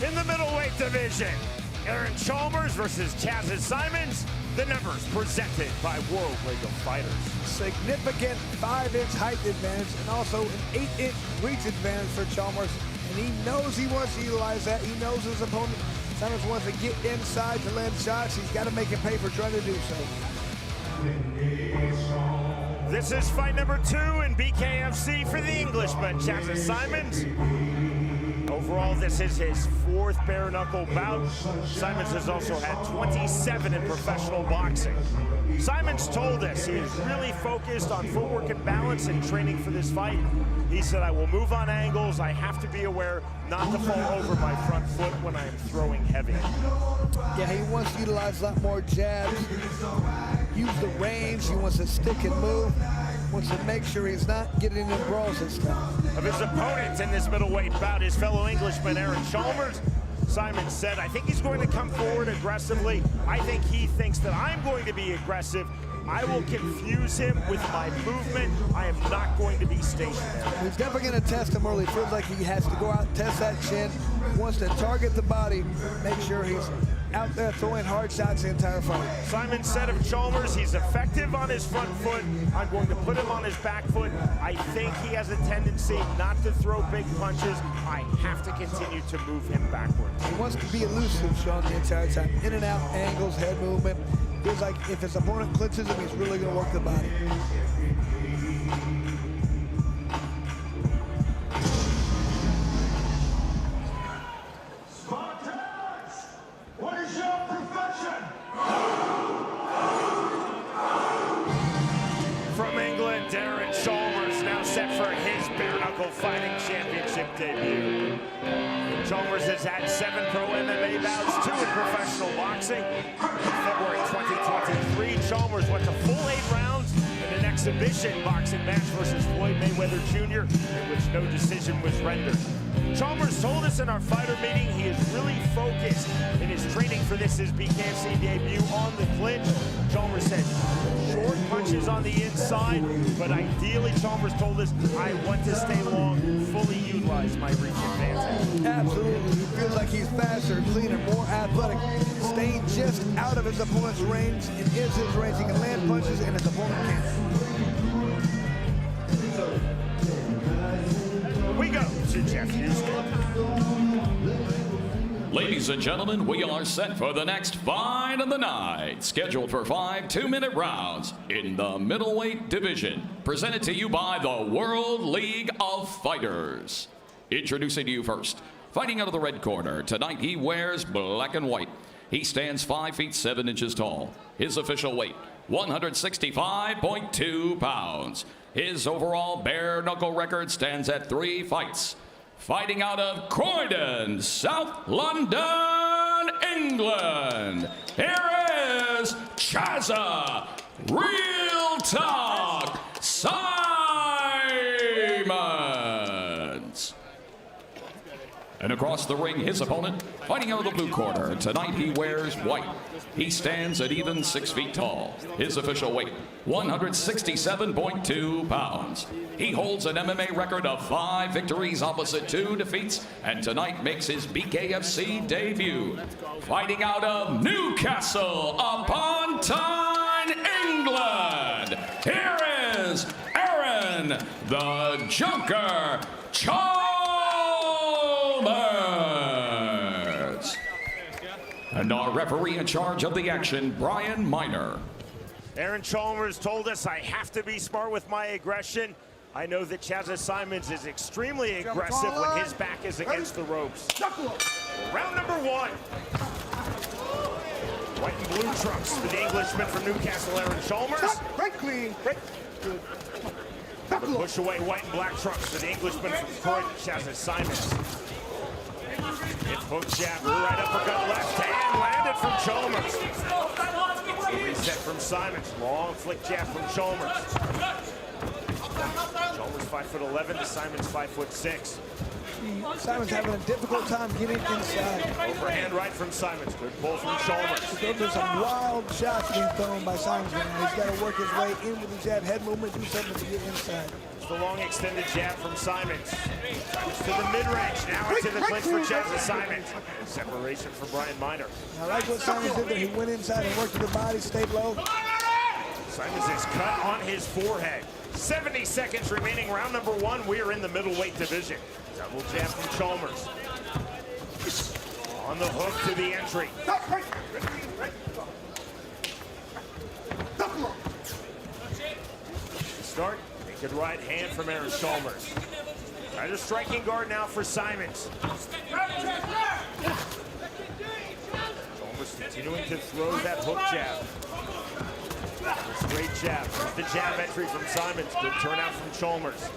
In the middleweight division, Aaron Chalmers versus Chaz Simons. The numbers presented by World League of Fighters. Significant 5-inch height advantage and also an 8-inch reach advantage for Chalmers. And he knows he wants to utilize that. He knows his opponent Simons wants to get inside to land shots. He's got to make him pay for trying to do so. This is fight number 2 in BKFC for the Englishman, Chaz Simons. Overall, this is his 4th bare-knuckle bout. Simons has also had 27 in professional boxing. Simons told us he is really focused on footwork and balance and training for this fight. He said, I will move on angles. I have to be aware not to fall over my front foot when I am throwing heavy. Yeah, he wants to utilize a lot more jabs, use the range. He wants to stick and move. Wants to make sure he's not getting in brawls this time. Of his opponents in this middleweight bout, his fellow Englishman, Aaron Chalmers, Simons said, I think he's going to come forward aggressively. I think he thinks that I'm going to be aggressive. I will confuse him with my movement. I am not going to be stationary. He's definitely going to test him early. Feels like he has to go out and test that chin. Wants to target the body, make sure he's out there throwing hard shots the entire fight. Simon said of Chalmers, he's effective on his front foot. I'm going to put him on his back foot. I think he has a tendency not to throw big punches. I have to continue to move him backwards. He wants to be elusive, Sean, the entire time. In and out angles, head movement. Feels like if his opponent clinches him, he's really going to work the body. From England, Aaron Chalmers now set for his bare-knuckle fighting championship debut. Chalmers has had 7 pro MMA bouts, 2 in professional boxing. In February 2023, Chalmers went the full 8 rounds in an exhibition boxing match versus Floyd Mayweather Jr., in which no decision was rendered. Chalmers told us in our fighter meeting he is really focused in his training for this his BKFC debut on the clinch. Chalmers said short punches on the inside, but ideally Chalmers told us, I want to stay long, fully utilize my reach advantage. Absolutely, he feels like he's faster, cleaner, more athletic, staying just out of his opponent's range. It is his range, he can land punches and his opponent can't. We go to Jeff Houston. Ladies and gentlemen, we are set for the next fight of the night, scheduled for 5 2-minute rounds in the middleweight division, presented to you by the World League of Fighters. Introducing to you first, fighting out of the red corner, tonight he wears black and white. He stands 5 feet 7 inches tall. His official weight, 165.2 pounds. His overall bare-knuckle record stands at 3 fights. Fighting out of Croydon, South London, England, here is Chaz Real Talk Simons. And across the ring, his opponent, fighting out of the blue corner. Tonight he wears white. He stands at even 6 feet tall. His official weight, 167.2 pounds. He holds an MMA record of 5 victories opposite 2 defeats, and tonight makes his BKFC debut. Fighting out of Newcastle upon Tyne, England, here is Aaron the Junker Chalmers. And our referee in charge of the action, Brian Miner. Aaron Chalmers told us I have to be smart with my aggression. I know that Chaz Simons is extremely aggressive when his back is against the ropes. Round number 1. White and blue trunks for the Englishman from Newcastle, Aaron Chalmers. Right clean. Right. Good. Push away white and black trunks for the Englishman from Croydon, Chaz Simons. It's hook jab, right uppercut, left hand, landed from Chalmers. Reset from Simons, long flick jab from Chalmers. Chalmers 5'11" to Simons 5'6". Simons having a difficult time getting inside. Overhand right from Simons, good pull from Chalmers. Those are some wild shots being thrown by Simons. He's got to work his way in with the jab, head movement, do something to get inside. the long extended jab from Simons. Simons to the mid-range, now into the clinch for Chaz Simons. Separation from Brian Minor. I like what Simons did there. He went inside and worked to the body, stayed low. Simons is cut on his forehead. 70 seconds remaining, round number 1. We are in the middleweight division. Double jab from Chalmers. On the hook to the entry. Start, naked right hand from Aaron Chalmers. Try the striking guard now for Simons. Chalmers continuing to throw that hook jab. Straight jab. The jab entry from Simons. Good turnout from Chalmers.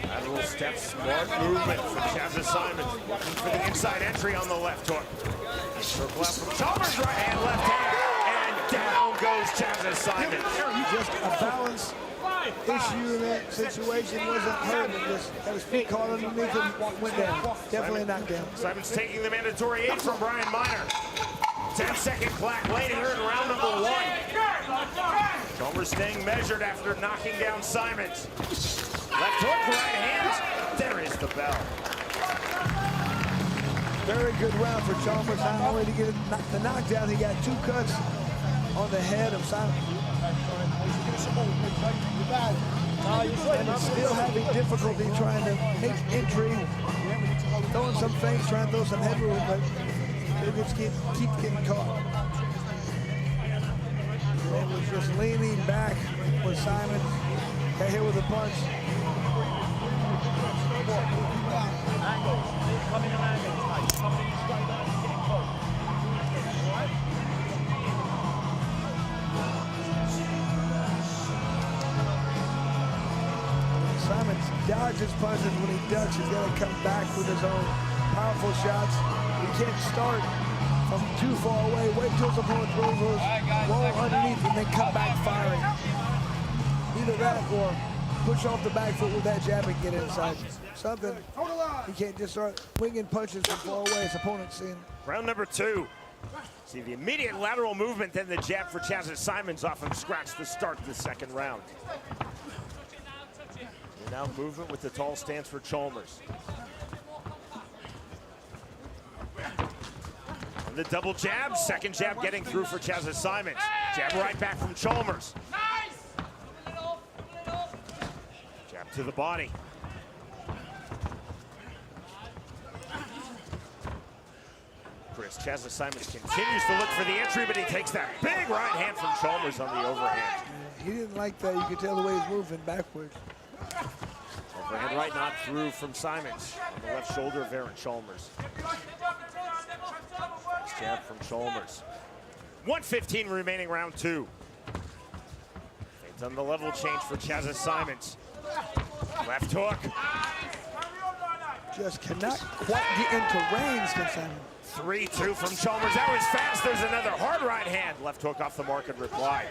Lateral step, smart movement from Chaz Simons. Looking for the inside entry on the left hook. Circle out from Chalmers, right hand, left hand, and down goes Chaz Simons. Just a balance issue in that situation. Wasn't hurt, but just had his feet caught underneath him, went down. Definitely a knockdown. Simons taking the mandatory 8 from Brian Minor. 10-second clock late here in round number 1. Chalmers staying measured after knocking down Simons. Left hook, right hand. There is the bell. Very good round for Chalmers. Not only to get the knockdown, he got 2 cuts on the head of Simons. And he's still having difficulty trying to make entry, throwing some feints, trying to throw some headroom, but they just keep getting caught. And was just leaning back with Simons. Got hit with a punch. Simons dodges punches when he ducks. He's got to come back with his own powerful shots. He can't start from too far away. Wait till his opponent throws those roll underneath and then come back firing. Either that or push off the back foot with that jab and get inside. Something. He can't just start winging punches from far away. His opponent's seeing. Round number 2. See the immediate lateral movement, then the jab for Chaz Simons off him scratch to start the second round. And now movement with the tall stance for Chalmers. And the double jab, second jab getting through for Chaz Simons. Jab right back from Chalmers. Jab to the body. Chaz Simons continues to look for the entry, but he takes that big right hand from Chalmers on the overhand. He didn't like that. You could tell the way he's moving backwards. Overhand right not through from Simons on the left shoulder of Aaron Chalmers. Nice jab from Chalmers. 1:15 remaining, round 2. It's on the level change for Chaz Simons. Left hook. Just cannot quite get into range, Simons. 3-2 from Chalmers. That was fast. There's another hard right hand. Left hook off the mark and reply.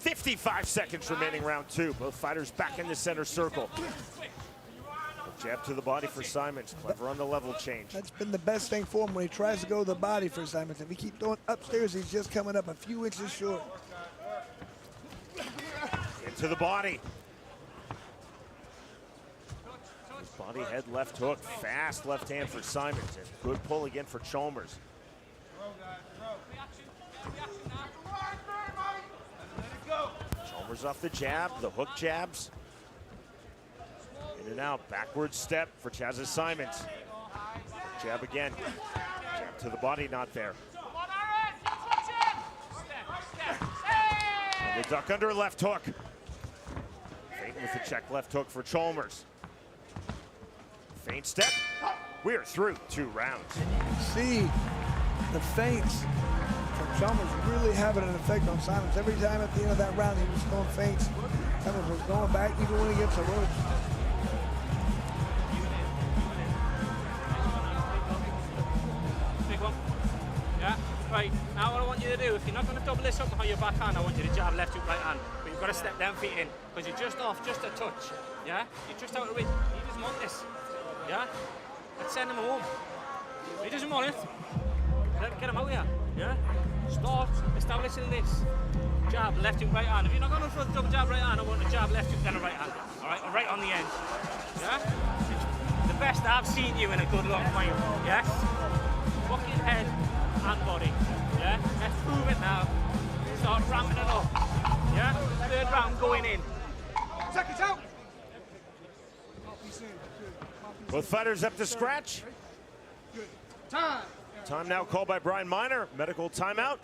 55 seconds remaining, round 2. Both fighters back in the center circle. Jab to the body for Simons. Clever on the level change. That's been the best thing for him when he tries to go to the body for Simons. If he keeps going upstairs, he's just coming up a few inches short. Into the body. Body head left hook, fast left hand for Simons, and good pull again for Chalmers. Chalmers off the jab, the hook jabs. In and out, backward step for Chaz Simons. Jab again, jab to the body, not there. And the duck under left hook. Feint with the check left hook for Chalmers. Feint step. We are through 2 rounds. And you can see the feints from Chalmers really having an effect on Simons. Every time at the end of that round, he was throwing feints. Simons was going back even when he gets the ropes. Big one. Yeah, right. Now what I want you to do, if you're not going to double this up behind your backhand, I want you to jab left hook, right hand. But you've got to step them feet in, because you're just off, just a touch. Yeah? You're just out of reach. He doesn't want this. Yeah? Let's send him home. He doesn't want it. Get him out here. Yeah? Start establishing this. Jab, left hook, right hand. If you're not going for the double jab, right hand, I want a jab, left hook, then a right hand. All right? Right on the end. Yeah? The best I've seen you in a good long time. Yeah? Fucking head and body. Yeah? Let's prove it now. Start ramping it up. Yeah? Third round going in. Seconds out. Both fighters up to scratch. Time now called by Brian Minor. Medical timeout.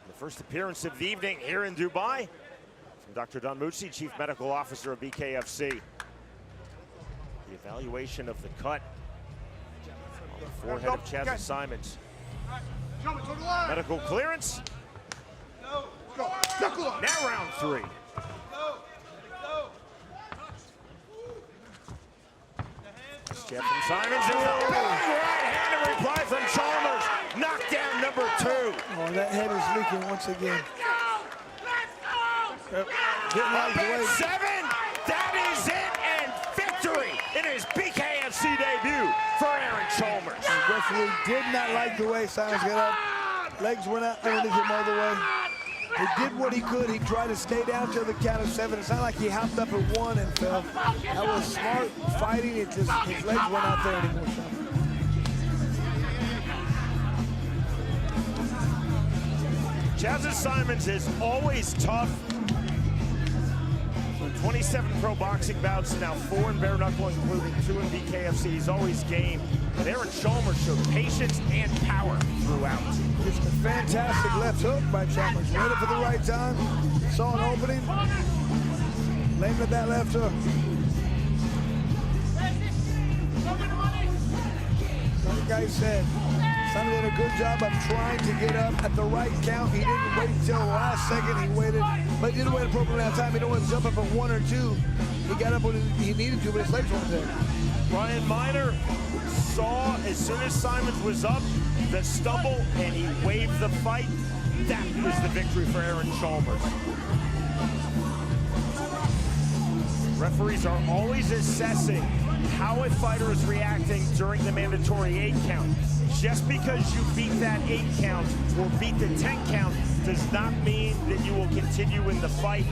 The first appearance of the evening here in Dubai from Dr. Don Mucci, Chief Medical Officer of BKFC. The evaluation of the cut on the forehead of Chaz Simons. Medical clearance. Now round 3. Jeff and Simons is a right-handed reply from Chalmers. Knockdown number 2. Oh, that head is leaking once again. Didn't like the way. 7. That is it, and victory in his BKFC debut for Aaron Chalmers. The referee did not like the way Simons got up. Legs went out underneath him all the way. He did what he could. He tried to stay down till the count of 7. It's not like he hopped up at 1 and fell. That was smart fighting. It just, his legs went out there and he was shot. Chaz Simons is always tough. 27 pro boxing bouts, now 4 in bare knuckle, including 2 in BKFC. He's always game. But Aaron Chalmers showed patience and power throughout. Just a fantastic left hook by Chalmers. Waited for the right time. Saw an opening. Landed at that left hook. Like the guy said, Simon did a good job of trying to get up at the right count. He didn't wait until the last second. He waited, but he didn't wait appropriately on time. He didn't want to jump up at 1 or 2. He got up when he needed to, but his legs weren't there. Brian Minor saw as soon as Simons was up, the stumble, and he waved the fight. That was the victory for Aaron Chalmers. Referees are always assessing how a fighter is reacting during the mandatory 8 count. Just because you beat that 8 count or beat the 10 count does not mean that you will continue in the fight.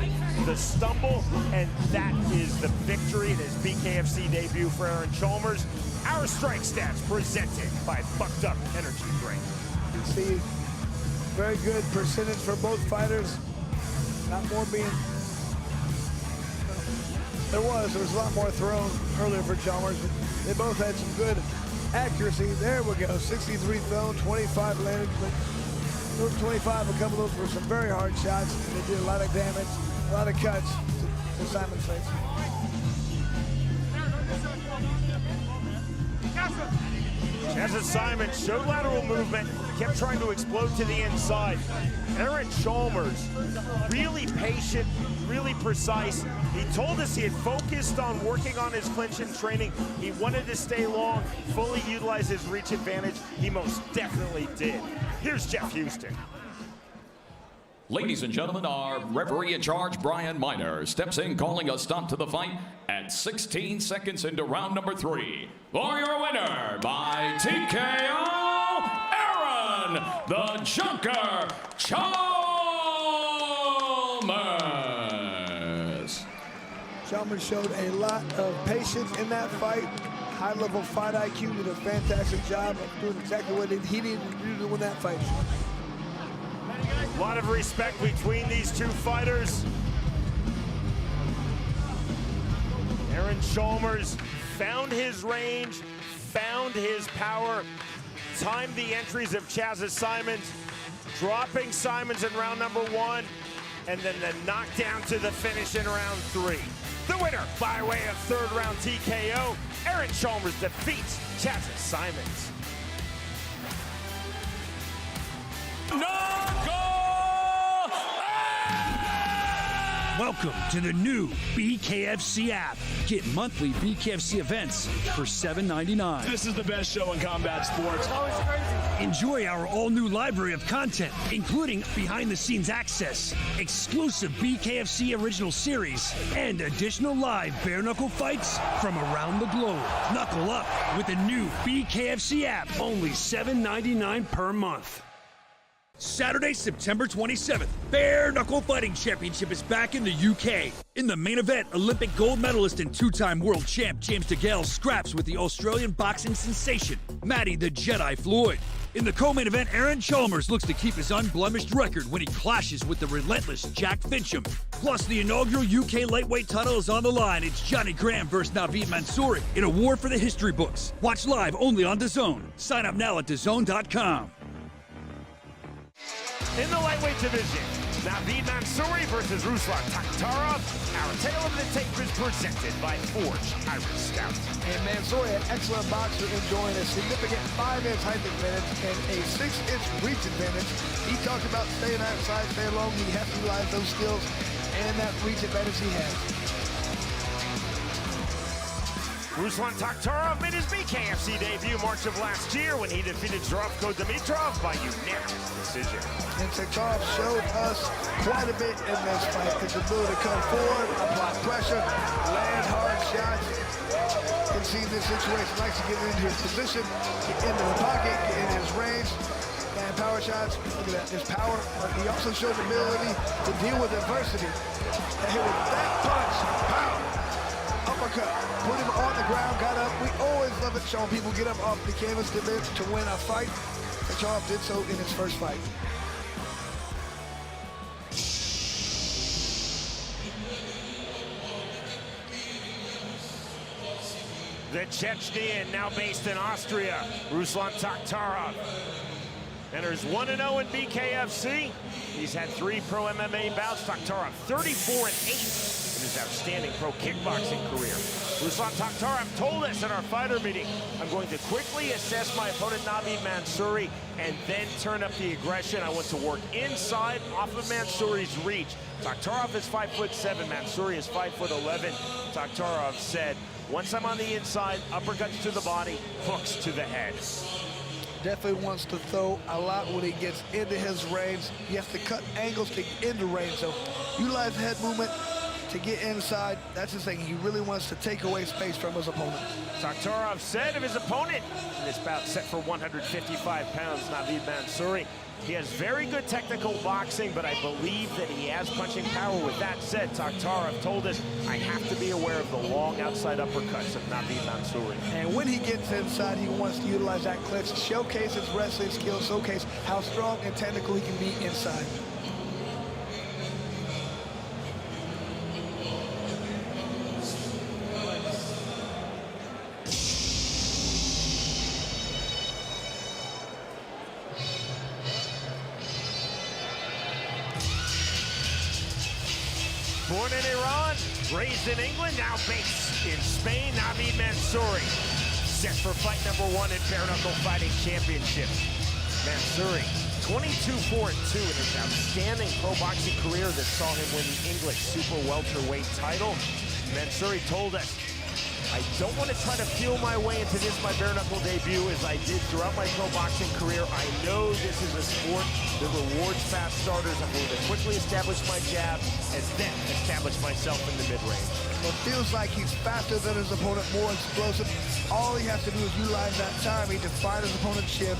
The stumble, and that is the victory in his BKFC debut for Aaron Chalmers. Our strike stats presented by Bucked Up Energy Drink. See, very good percentage for both fighters. Not more being. There was a lot more thrown earlier for Chalmers. They both had some good accuracy. There we go. 63 thrown, 25 landed. But those 25, a couple of those were some very hard shots. They did a lot of damage, a lot of cuts to Simon's face. Chaz Simons showed lateral movement, kept trying to explode to the inside. Aaron Chalmers, really patient, really precise. He told us he had focused on working on his clinch and training. He wanted to stay long, fully utilize his reach advantage. He most definitely did. Here's Jeff Houston. Ladies and gentlemen, our referee in charge, Brian Minor, steps in calling a stop to the fight at 16 seconds into round number 3. For your winner by TKO, Aaron the Junker Chalmers. Chalmers showed a lot of patience in that fight. High-level fight IQ, did a fantastic job of doing exactly what he needed to do to win that fight. A lot of respect between these two fighters. Aaron Chalmers found his range, found his power, timed the entries of Chaz Simons, dropping Simons in round number 1, and then the knockdown to the finish in round 3. The winner by way of 3rd round TKO, Aaron Chalmers defeats Chaz Simons. Welcome to the new BKFC app. Get monthly BKFC events for $7.99. This is the best show in combat sports. Enjoy our all-new library of content, including behind-the-scenes access, exclusive BKFC original series, and additional live bare-knuckle fights from around the globe. Knuckle up with the new BKFC app, only $7.99 per month. Saturday, September 27th, Bare Knuckle Fighting Championship is back in the UK. In the main event, Olympic gold medalist and two-time world champ James DeGale scraps with the Australian boxing sensation, Matty the Jedi Floyd. In the co-main event, Aaron Chalmers looks to keep his unblemished record when he clashes with the relentless Jack FINCHAM. Plus, the inaugural UK lightweight title is on the line. It's Johnny Graham versus NAVID MANSOURI in a war for the history books. Watch live only on DAZN. Sign up now at DAZN.com. In the lightweight division, NAVID MANSOURI versus Ruslan Takhtarov. Our tale of the tape is presented by Forge Irish Stout. And Mansouri, an excellent boxer, enjoying a significant 5-inch height advantage and a 6-inch reach advantage. He talked about staying outside, staying long. He has to utilize those skills and that reach advantage he has. Ruslan Takhtarov made his BKFC debut March of last year when he defeated Zdravko Dimitrov by unanimous decision. And Takhtarov showed us quite a bit in this fight. His ability to come forward, apply pressure, land hard shots. You can see in this situation, likes to get into his position, get into the pocket, get in his range, and power shots. Look at that, his power. But he also showed the ability to deal with adversity. And hit with that punch, pow, uppercut, put him on the ground, got up. We always love it showing people get up off the canvas to win a fight. Takhtarov did so in his first fight. The Chechenian, now based in Austria, Ruslan Takhtarov, enters 1-0 in BKFC. He's had 3 pro MMA bouts. Takhtarov 34-8 in his outstanding pro kickboxing career. Ruslan Takhtarov told us in our fighter meeting, I'm going to quickly assess my opponent NAVID MANSOURI and then turn up the aggression. I want to work inside off of Mansouri's reach. Takhtarov is 5'7", Mansouri is 5'11". Takhtarov said, once I'm on the inside, uppercuts to the body, hooks to the head. Definitely wants to throw a lot when he gets into his range. He has to cut angles to get into range. So utilize the head movement to get inside. That's his thing. He really wants to take away space from his opponent. Takhtarov said of his opponent in this bout set for 155 pounds, NAVID MANSOURI, he has very good technical boxing, but I believe that he has punching power. With that said, Takhtarov told us, I have to be aware of the long outside uppercuts of NAVID MANSOURI. And when he gets inside, he wants to utilize that clinch, showcase his wrestling skills, showcase how strong and technical he can be inside. Born in Iran, raised in England, now based in Spain, NAVID MANSOURI, set for fight number 1 in bare-knuckle fighting championship. MANSOURI, 22-4-2 in his outstanding pro boxing career that saw him win the English super welterweight title. MANSOURI told us, I don't want to try to feel my way into this, my bare-knuckle debut, as I did throughout my pro boxing career. I know this is a sport that rewards fast starters. I'm going to quickly establish my jab and then establish myself in the mid-range. It feels like he's faster than his opponent, more explosive. All he has to do is utilize that timing to find his opponent's shin.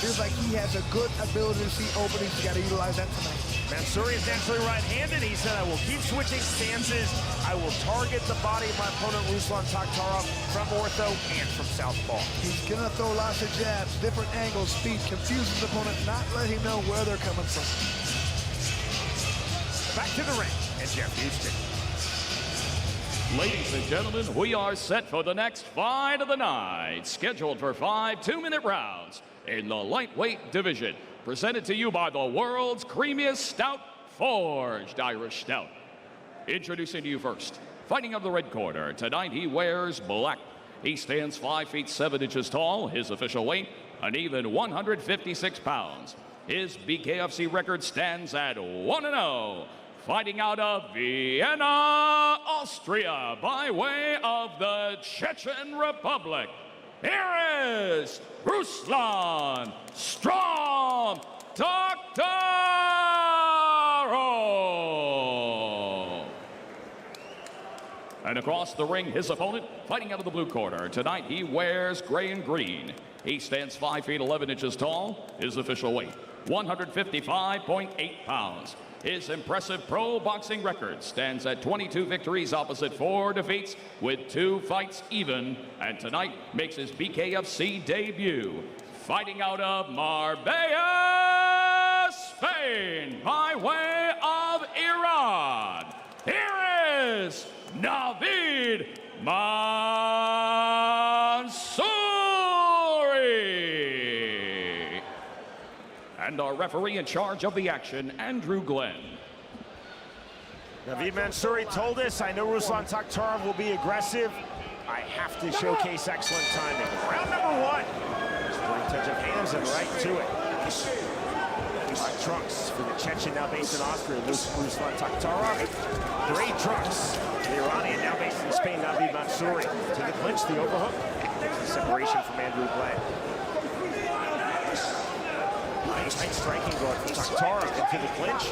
Feels like he has a good ability to see openings. He's got to utilize that tonight. MANSOURI is naturally right-handed. He said, I will keep switching stances. I will target the body of my opponent, Ruslan Takhtarov, from ortho and from southpaw. He's going to throw lots of jabs, different angles, speed, confuse his opponent, not let him know where they're coming from. Back to the ring, and Jeff Houston. Ladies and gentlemen, we are set for the next fight of the night, scheduled for 5 2-minute rounds in the lightweight division. Presented to you by the world's creamiest stout, Forged Irish Stout. Introducing to you first, fighting of the red corner. Tonight he wears black. He stands 5 feet 7 inches tall. His official weight, an even 156 pounds. His BKFC record stands at 1-0. fighting out of Vienna, Austria, by way of the Chechen Republic, here is Ruslan Strom Taktarov. And across the ring, his opponent, fighting out of the blue corner. Tonight, he wears gray and green. He stands 5 feet 11 inches tall. His official weight, 155.8 pounds. His impressive pro boxing record stands at 22 victories opposite 4 defeats with 2 fights even. And tonight makes his BKFC debut, fighting out of Marbella, Spain, by way of Iran. Here is NAVID MANSOURI. And our referee in charge of the action, Andrew Glenn. NAVID MANSOURI told us, I know Ruslan Taktarov will be aggressive. I have to showcase excellent timing. Round number 1. Sporting touch of hands and right to it. Trunks for the Chechen, now based in Austria, Ruslan Taktarov. Great trunks. The Iranian, now based in Spain, NAVID MANSOURI. To the clinch, the overhook. There's a separation from Andrew Glenn. Nice tight striking guard for Taktarov into the clinch.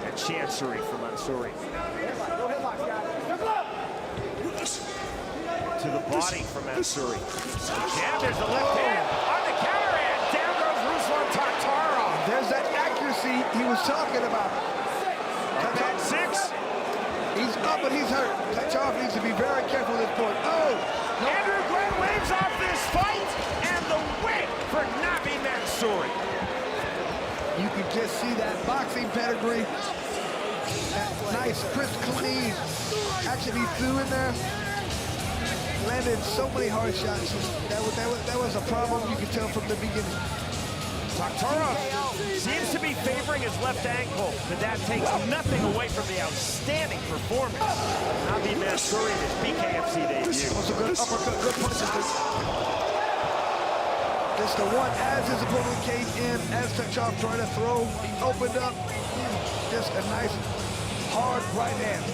And chancery for MANSOURI. To the body from MANSOURI. Jab, there's a left hand on the counter hand. Down goes Ruslan Taktarov. There's that accuracy he was talking about. Bad 6. He's up, but he's hurt. Taktarov needs to be very careful at this point. Oh! No. Andrew Glenn waves off this fight, and the win for NAVID MANSOURI. You can just see that boxing pedigree. That nice, crisp, clean action he threw in there. Landed so many hard shots. That was a problem, you could tell from the beginning. Taktarov seems to be favoring his left ankle, but that takes nothing away from the outstanding performance. NAVID MANSOURI in his BKFC debut. Also good uppercut, good punches. Just the one as his opponent came in, as Taktarov tried to throw, he opened up. Just a nice, hard right hand.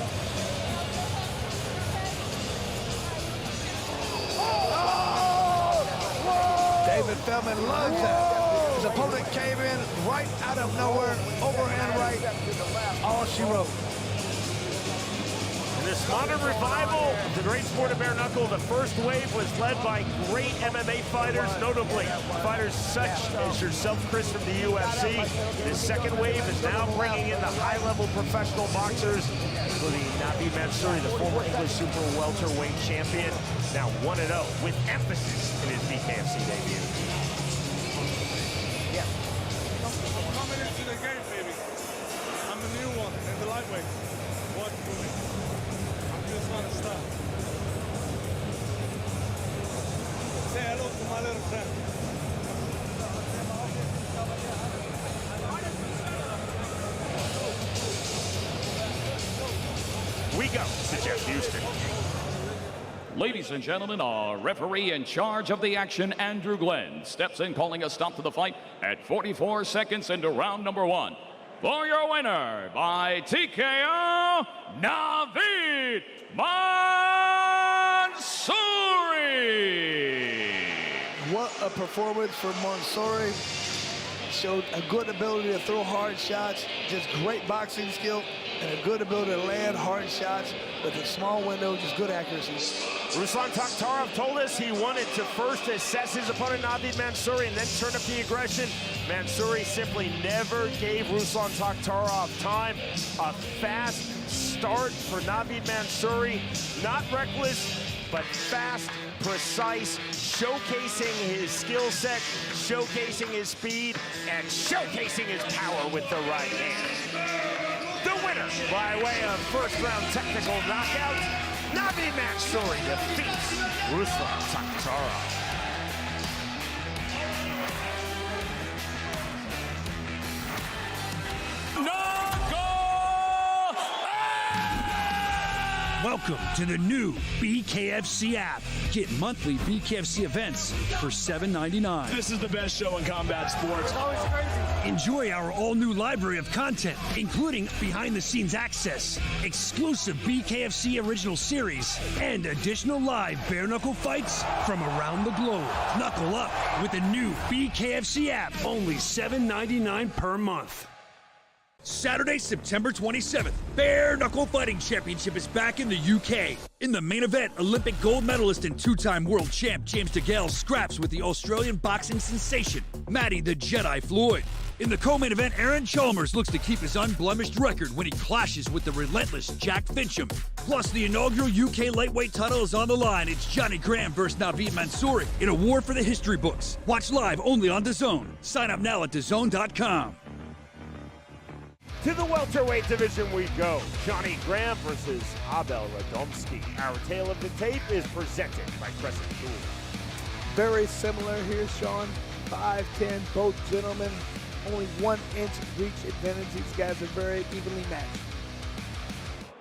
David Feldman loves that. His opponent came in right out of nowhere, overhand right, all she wrote. In this modern revival of the great sport of bare knuckle, the first wave was led by great MMA fighters, notably fighters such as yourself, Chris, from the UFC. The second wave is now bringing in the high-level professional boxers, including NAVID MANSOURI, the former English super welterweight champion, now 1-0 with emphasis in his BKFC debut. Coming into the game, baby. I'm the new one in the lightweight. What doing? I'm just gonna start. Say hello to my little friend. We go to Jeff Houston. Ladies and gentlemen, our referee in charge of the action, Andrew Glenn, steps in calling a stop to the fight at 44 seconds into round number 1. For your winner by TKO, NAVID MANSOURI. What a performance for MANSOURI. Showed a good ability to throw hard shots, just great boxing skill, and a good ability to land hard shots with a small window, just good accuracy. Ruslan Taktarov told us he wanted to first assess his opponent, NAVID MANSOURI, and then turn up the aggression. MANSOURI simply never gave Ruslan Taktarov time. A fast start for NAVID MANSOURI. Not reckless, but fast, precise, showcasing his skill set, showcasing his speed, and showcasing his power with the right hand. The winner, by way of first-round technical knockout, NAVID MANSOURI defeats Ruslan Taktarov. Welcome to the new BKFC app. Get monthly BKFC events for $7.99. This is the best show in combat sports. Enjoy our all-new library of content, including behind-the-scenes access, exclusive BKFC original series, and additional live bare-knuckle fights from around the globe. Knuckle up with the new BKFC app, only $7.99 per month. Saturday, September 27th, Bare Knuckle Fighting Championship is back in the UK. In the main event, Olympic gold medalist and two-time world champ James DeGale scraps with the Australian boxing sensation, Matty the Jedi Floyd. In the co-main event, Aaron Chalmers looks to keep his unblemished record when he clashes with the relentless Jack FINCHAM. Plus, the inaugural UK lightweight title is on the line. It's Johnny Graham versus NAVID MANSOURI in a war for the history books. Watch live only on DAZN. Sign up now at DAZN.com. To the welterweight division we go. Johnny Graham versus Abel Radomski. Our tale of the tape is presented by Crescent Jewelry. Very similar here, Sean. 5'10", both gentlemen. Only 1 inch reach advantage. These guys are very evenly matched.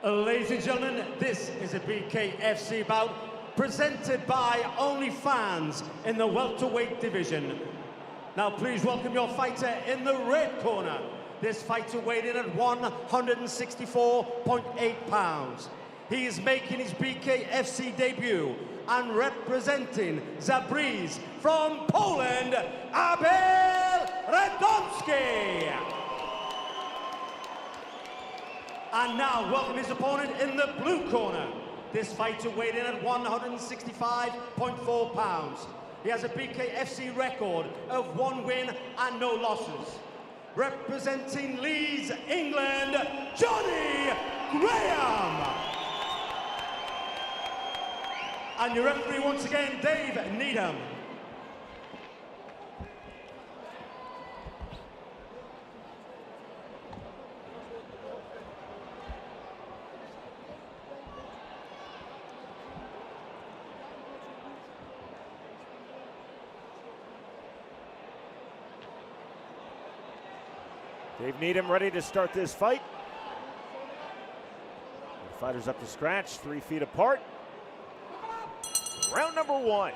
Ladies and gentlemen, this is a BKFC bout presented by OnlyFans in the welterweight division. Now please welcome your fighter in the red corner. This fighter weighed in at 164.8 pounds. He is making his BKFC debut and representing Zabrze from Poland, Abel Radomski. And now welcome his opponent in the blue corner. This fighter weighed in at 165.4 pounds. He has a BKFC record of 1 win and no losses. Representing Leeds, England, Johnny Graham. And your referee once again, Dave Needham. Dave Needham ready to start this fight. The fighters up to scratch, 3 feet apart. Round number 1.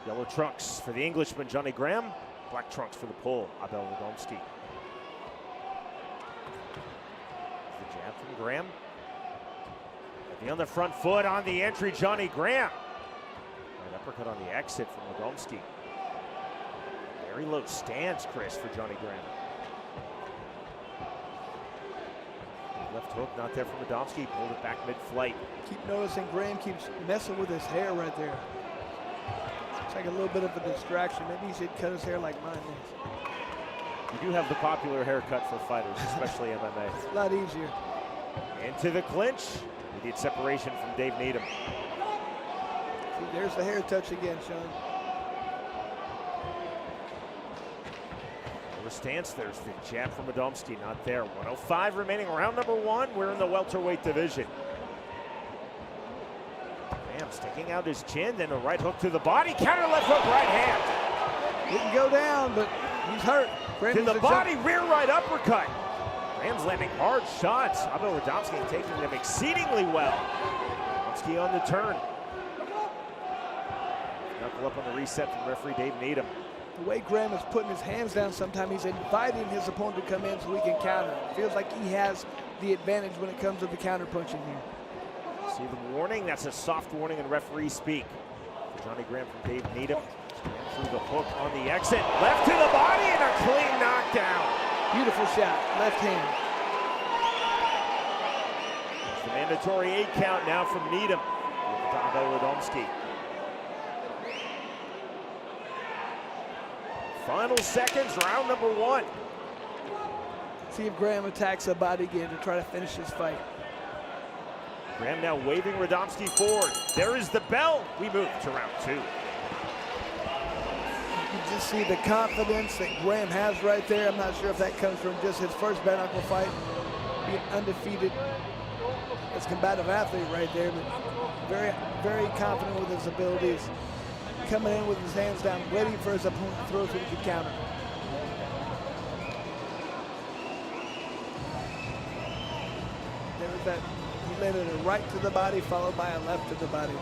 Yellow trunks for the Englishman, Johnny Graham. Black trunks for the Pole, Abel Radomski. The jab from Graham. On the front foot on the entry, Johnny Graham. Right uppercut on the exit from Radomski. Very low stance, Chris, for Johnny Graham. Left hook, not there from Radomski. Pulled it back mid-flight. Keep noticing Graham keeps messing with his hair right there. It's like a little bit of a distraction. Maybe he should cut his hair like mine is. You do have the popular haircut for fighters, especially MMA. It's a lot easier. Into the clinch. We need separation from Dave Needham. See, there's the hair touch again, Sean. Stance, there's the jab from Radomski, not there. 105 remaining, round number 1. We're in the welterweight division. Graham sticking out his chin, then a right hook to the body. Counter left hook, right hand. Didn't go down, but he's hurt. To the body, rear right uppercut. Graham's landing hard shots. Abel Radomski taking them exceedingly well. Radomski on the turn. Knuckle up on the reset from referee Dave Needham. The way Graham is putting his hands down, sometimes he's inviting his opponent to come in so he can counter. It feels like he has the advantage when it comes to the counter punching here. See the warning? That's a soft warning in referee speak. Johnny Graham from Dave Needham. Through the hook on the exit. Left to the body and a clean knockdown. Beautiful shot, left hand. It's the mandatory 8 count now from Needham. Abel Radomski. Final seconds, round number 1. See if Graham attacks the body again to try to finish this fight. Graham now waving Radomski forward. There is the bell. We move to round 2. You can just see the confidence that Graham has right there. I'm not sure if that comes from just his first bare-knuckle fight, being undefeated. That's a combative athlete right there, but very, very confident with his abilities. Coming in with his hands down, ready for his opponent to throw so he can counter. There was that, he landed a right to the body followed by a left to the body.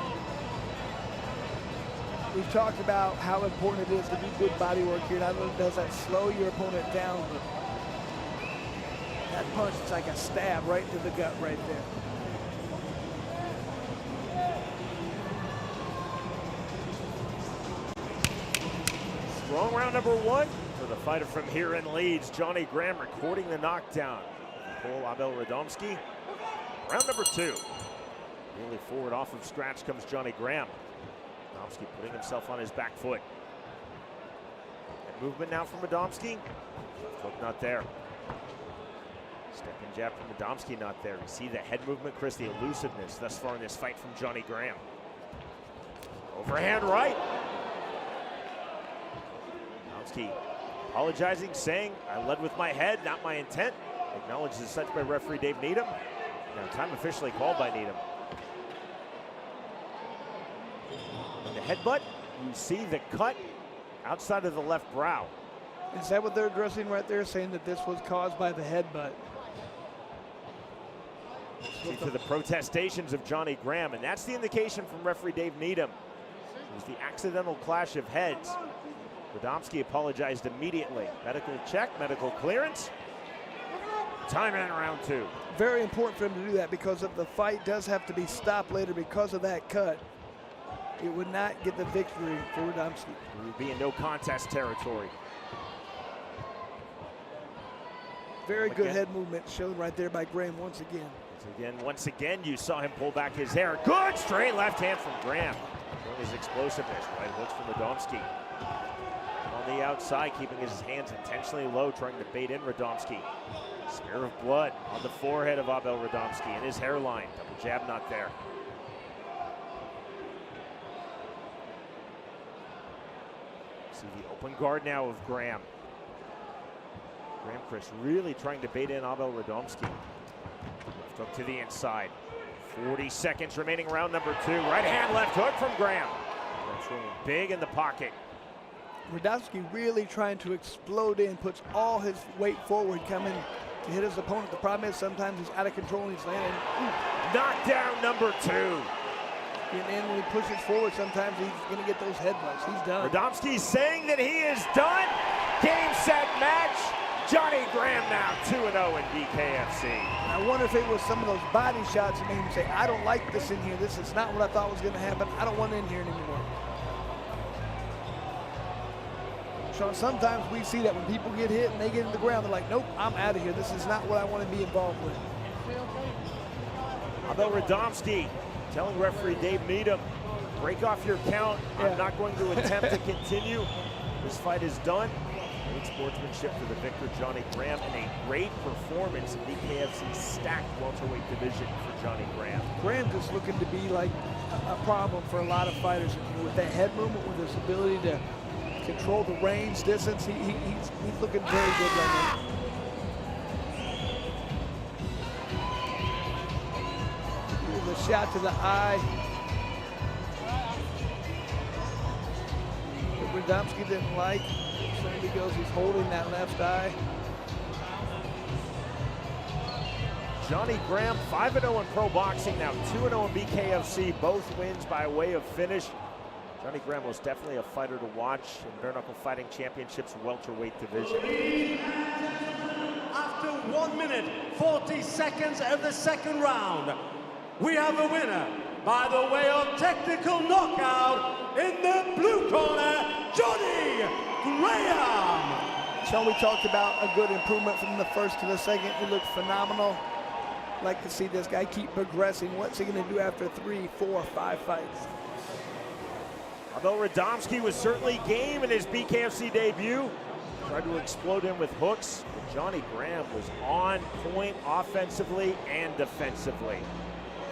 We've talked about how important it is to do good body work here. Not only does that slow your opponent down, but that punch is like a stab right into the gut right there. Strong round number one for the fighter from here in Leeds. Johnny Graham recording the knockdown. Paul Abel Radomski. Round number two. Nearly forward off of scratch comes Johnny Graham. Radomski putting himself on his back foot. And movement now from Radomski. Hook not there. Stepping jab from Radomski not there. You see the head movement, Chris, the elusiveness thus far in this fight from Johnny Graham. Overhand right. Radomski apologizing, saying, I led with my head, not my intent. Acknowledged as such by referee Dave Needham. Now time officially called by Needham. And the headbutt, you see the cut outside of the left brow. Is that what they're addressing right there, saying that this was caused by the headbutt? Due to the protestations of Johnny Graham, and that's the indication from referee Dave Needham. It was the accidental clash of heads. Radomski apologized immediately. Medical check, medical clearance. Time in round two. Very important for him to do that because if the fight does have to be stopped later because of that cut, it would not get the victory for Radomski. It would be in no contest territory. Very good head movement shown right there by Graham once again. Once again, you saw him pull back his hair. Good straight left hand from Graham. Showing his explosiveness. Right hooks from Radomski. On the outside, keeping his hands intentionally low, trying to bait in Radomski. Smear of blood on the forehead of Abel Radomski and his hairline. Double jab not there. See the open guard now of Graham. Graham, Chris, really trying to bait in Abel Radomski. Left hook to the inside. 40 seconds remaining, round number two. Right hand, left hook from Graham. That's rolling big in the pocket. Radomski really trying to explode in, puts all his weight forward, coming to hit his opponent. The problem is sometimes he's out of control and he's landing. Knockdown number two. And then when he pushes forward, sometimes he's going to get those headbutts. He's done. Radomski saying that he is done. Game, set, match. Johnny Graham now 2-0 in BKFC. And I wonder if it was some of those body shots that made him say, I don't like this in here. This is not what I thought was going to happen. I don't want it in here anymore. Sean, sometimes we see that when people get hit and they get in the ground, they're like, nope, I'm out of here. This is not what I want to be involved with. Abel Radomski telling referee Dave Needham, break off your count. I'm not going to attempt to continue. This fight is done. Great sportsmanship for the victor, Johnny Graham, and a great performance in BKFC's stacked welterweight division for Johnny Graham. Graham just looking to be like a problem for a lot of fighters. With that head movement, with his ability to control the range, distance, he's looking very good right now. Here's a shot to the eye. That Radomski didn't like. So he goes, he's holding that left eye. Johnny Graham, 5-0 in pro boxing, now 2-0 in BKFC, both wins by way of finish. Johnny Graham was definitely a fighter to watch in bare-knuckle fighting championships welterweight division. After 1 minute, 40 seconds of the second round, we have a winner by the way of technical knockout in the blue corner, Johnny Graham. Sean, we talked about a good improvement from the first to the second. He looked phenomenal. Like to see this guy keep progressing. What's he going to do after 3, 4, 5 fights? Although Radomski was certainly game in his BKFC debut, tried to explode him with hooks, but Johnny Graham was on point offensively and defensively.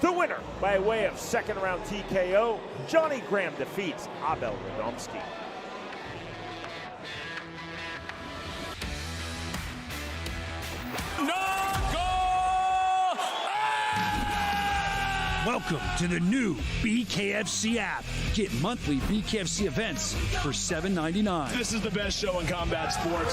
The winner by way of second round TKO, Johnny Graham defeats Abel Radomski. Welcome to the new BKFC app. Get monthly BKFC events for $7.99. This is the best show in combat sports.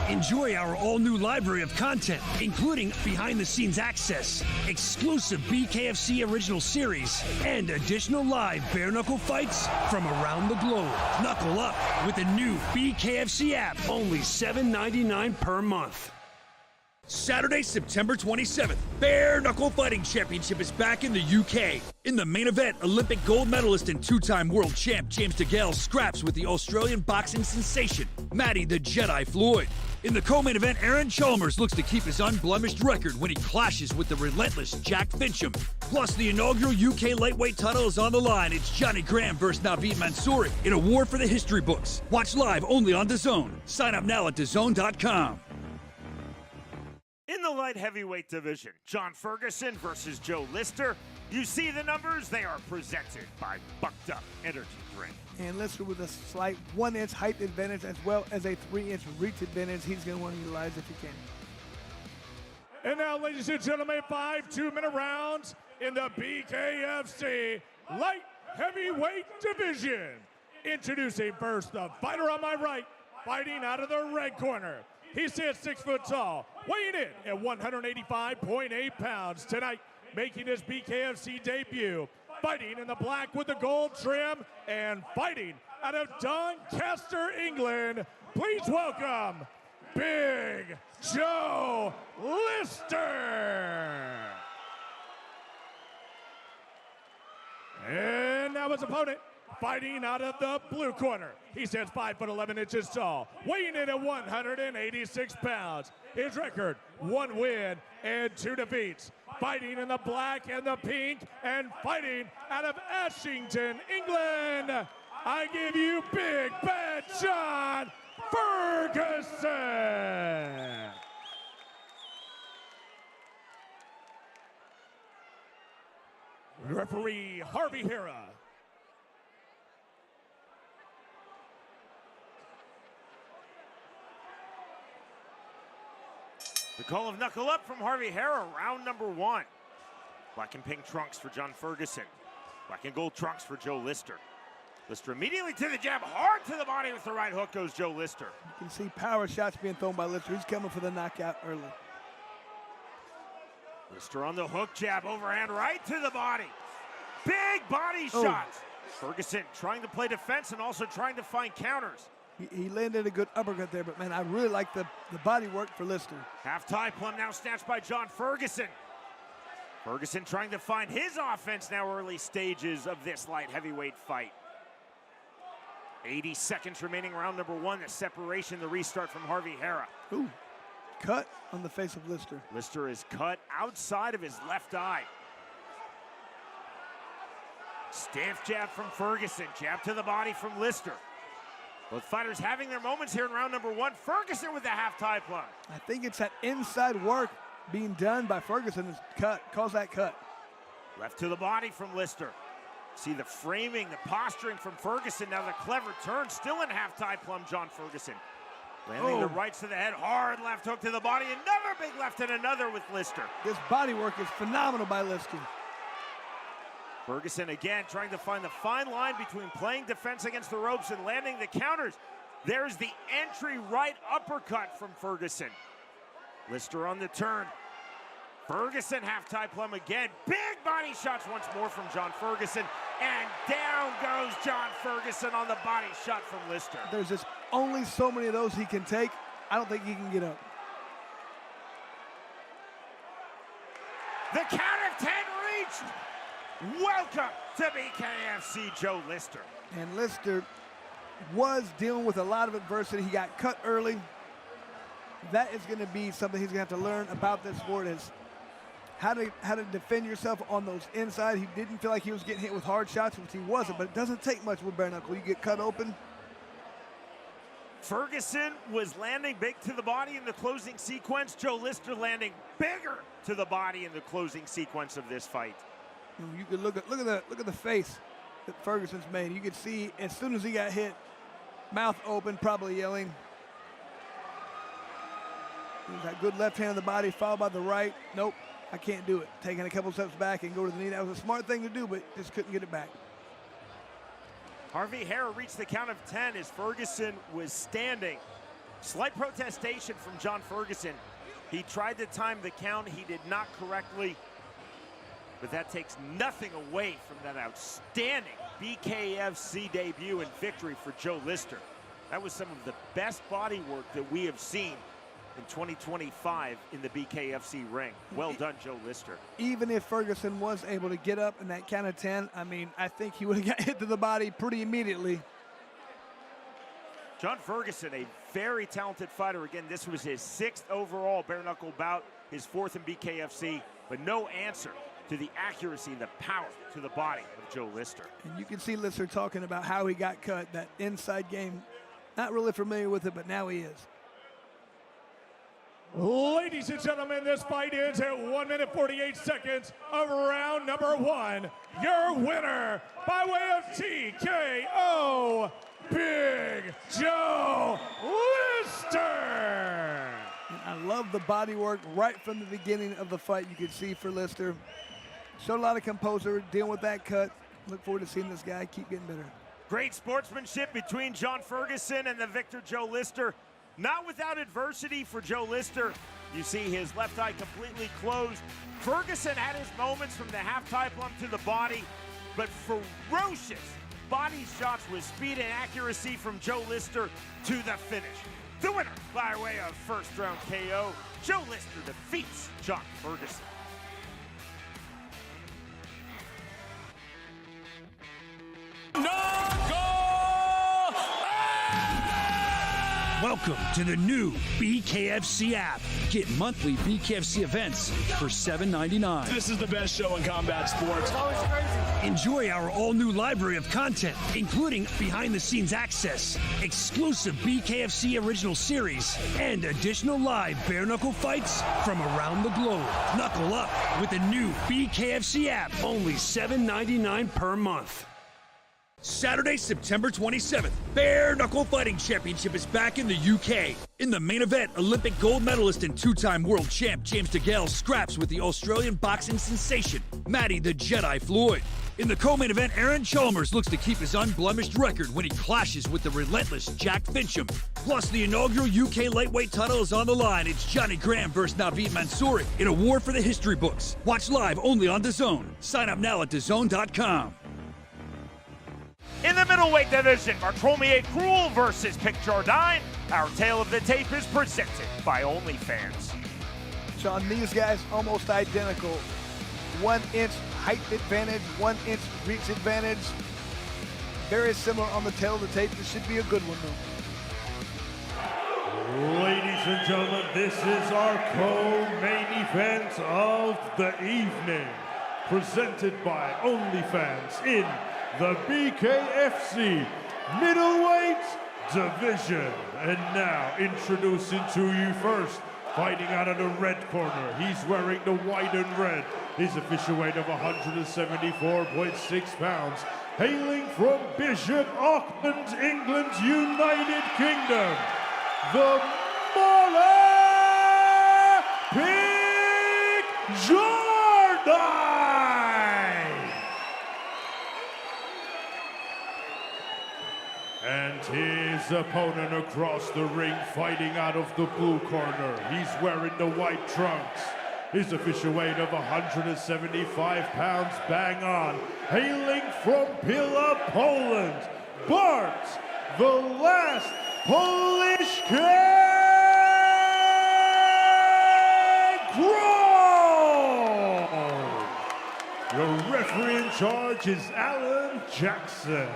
Enjoy our all-new library of content, including behind-the-scenes access, exclusive BKFC original series, and additional live bare-knuckle fights from around the globe. Knuckle up with the new BKFC app, only $7.99 per month. Saturday, September 27th, Bare Knuckle Fighting Championship is back in the UK. In the main event, Olympic gold medalist and two-time world champ James DeGale scraps with the Australian boxing sensation, Matty the Jedi Floyd. In the co-main event, Aaron Chalmers looks to keep his unblemished record when he clashes with the relentless Jack FINCHAM. Plus, the inaugural UK lightweight title is on the line. It's Johnny Graham versus NAVID MANSOURI in a war for the history books. Watch live only on DAZN. Sign up now at DAZN.com. In the light heavyweight division, John Ferguson versus Joe Lister. You see the numbers? They are presented by Bucked Up Energy Drink. And Lister with a slight 1-inch height advantage as well as a 3-inch reach advantage he's going to want to utilize if he can. And now, ladies and gentlemen, 5 2-minute rounds in the BKFC light heavyweight division. Introducing first the fighter on my right, fighting out of the red corner. He sits 6 foot tall, weighing in at 185.8 pounds tonight, making his BKFC debut. Fighting in the black with the gold trim and fighting out of Doncaster, England. Please welcome Big Joe Lister. And now his opponent, fighting out of the blue corner. He stands 5 foot 11 inches tall, weighing in at 186 pounds. His record, 1 win and 2 defeats. Fighting in the black and the pink and fighting out of Ashington, England. I give you Big Bad John Ferguson. Referee Harvey Hera. The call of knuckle up from Harvey Hera, round number 1. Black and pink trunks for John Ferguson. Black and gold trunks for Joe Lister. Lister immediately to the jab, hard to the body with the right hook goes Joe Lister. You can see power shots being thrown by Lister. He's coming for the knockout early. Lister on the hook jab, overhand right to the body. Big body shots. Ferguson trying to play defense and also trying to find counters. He landed a good uppercut there, but man, I really like the body work for Lister. Half-tie plum now snatched by John Ferguson. Ferguson trying to find his offense now early stages of this light heavyweight fight. 80 seconds remaining, round number 1, the separation, the restart from Harvey Hera. Ooh, cut on the face of Lister. Lister is cut outside of his left eye. Stiff jab from Ferguson, jab to the body from Lister. Both fighters having their moments here in round number 1. Ferguson with the half-tie plum. I think it's that inside work being done by Ferguson is cut, calls that cut. Left to the body from Lister. See the framing, the posturing from Ferguson. Now the clever turn, still in half-tie plum, John Ferguson. Landing the rights to the head, hard left hook to the body. Another big left and another with Lister. This body work is phenomenal by Lister. Ferguson again trying to find the fine line between playing defense against the ropes and landing the counters. There's the entry right uppercut from Ferguson. Lister on the turn. Ferguson half-tie plum again. Big body shots once more from John Ferguson. And down goes John Ferguson on the body shot from Lister. There's just only so many of those he can take. I don't think he can get up. The count of 10 reached. Welcome to BKFC, Joe Lister. And Lister was dealing with a lot of adversity. He got cut early. That is going to be something he's going to have to learn about this sport, is how to defend yourself on those inside. He didn't feel like he was getting hit with hard shots, which he wasn't, but it doesn't take much with bare knuckle. You get cut open. Ferguson was landing big to the body in the closing sequence. Joe Lister landing bigger to the body in the closing sequence of this fight. You could look at the face that Ferguson's made. You could see as soon as he got hit, mouth open, probably yelling. He's got good left hand of the body, followed by the right. Nope, I can't do it. Taking a couple steps back and go to the knee. That was a smart thing to do, but just couldn't get it back. Harvey Hare reached the count of 10 as Ferguson was standing. Slight protestation from John Ferguson. He tried to time the count. He did not correctly. But that takes nothing away from that outstanding BKFC debut and victory for Joe Lister. That was some of the best body work that we have seen in 2025 in the BKFC ring. Well done, Joe Lister. Even if Ferguson was able to get up in that count of 10, I mean, I think he would have got hit to the body pretty immediately. John Ferguson, a very talented fighter. Again, this was his 6th overall bare-knuckle bout, his 4th in BKFC, but no answer to the accuracy and the power to the body of Joe Lister. And you can see Lister talking about how he got cut, that inside game. Not really familiar with it, but now he is. Ladies and gentlemen, this fight ends at 1 minute 48 seconds of round number 1. Your winner by way of TKO, Big Joe Lister. And I love the body work right from the beginning of the fight. You could see for Lister. Showed a lot of composure, dealing with that cut. Look forward to seeing this guy keep getting better. Great sportsmanship between John Ferguson and the victor Joe Lister. Not without adversity for Joe Lister. You see his left eye completely closed. Ferguson had his moments from the half-tie bump to the body, but ferocious body shots with speed and accuracy from Joe Lister to the finish. The winner by way of first round KO, Joe Lister defeats John Ferguson. Welcome to the new BKFC app. Get monthly BKFC events for $7.99. This is the best show in combat sports. Enjoy our all-new library of content, including behind-the-scenes access, exclusive BKFC original series, and additional live bare-knuckle fights from around the globe. Knuckle up with the new BKFC app, only $7.99 per month. Saturday, September 27th, Bare Knuckle Fighting Championship is back in the UK. In the main event, Olympic gold medalist and 2-time world champ James DeGale scraps with the Australian boxing sensation, Matty the Jedi Floyd. In the co-main event, Aaron Chalmers looks to keep his unblemished record when he clashes with the relentless Jack FINCHAM. Plus, the inaugural UK lightweight title is on the line. It's Johnny Graham versus NAVID MANSOURI in a war for the history books. Watch live only on DAZN. Sign up now at DAZN.com. In the middleweight division, BARTLOMIEJ KROL versus Jordan. Our tale of the tape is presented by OnlyFans. Sean, these guys almost identical. 1 inch height advantage, 1 inch reach advantage. Very similar on the tail of the tape. This should be a good one, though. Ladies and gentlemen, this is our co-main event of the evening, presented by OnlyFans in the BKFC middleweight division. And now introducing to you first, fighting out of the red corner. He's wearing the white and red. His official weight of 174.6 pounds. Hailing from Bishop Auckland, England, United Kingdom, the Mauler Big Jordan. And his opponent across the ring, fighting out of the blue corner. He's wearing the white trunks. His official weight of 175 pounds, bang on. Hailing from Pila, Poland, Bart, the last Polish king, KROL. Your referee in charge is Alan Jackson.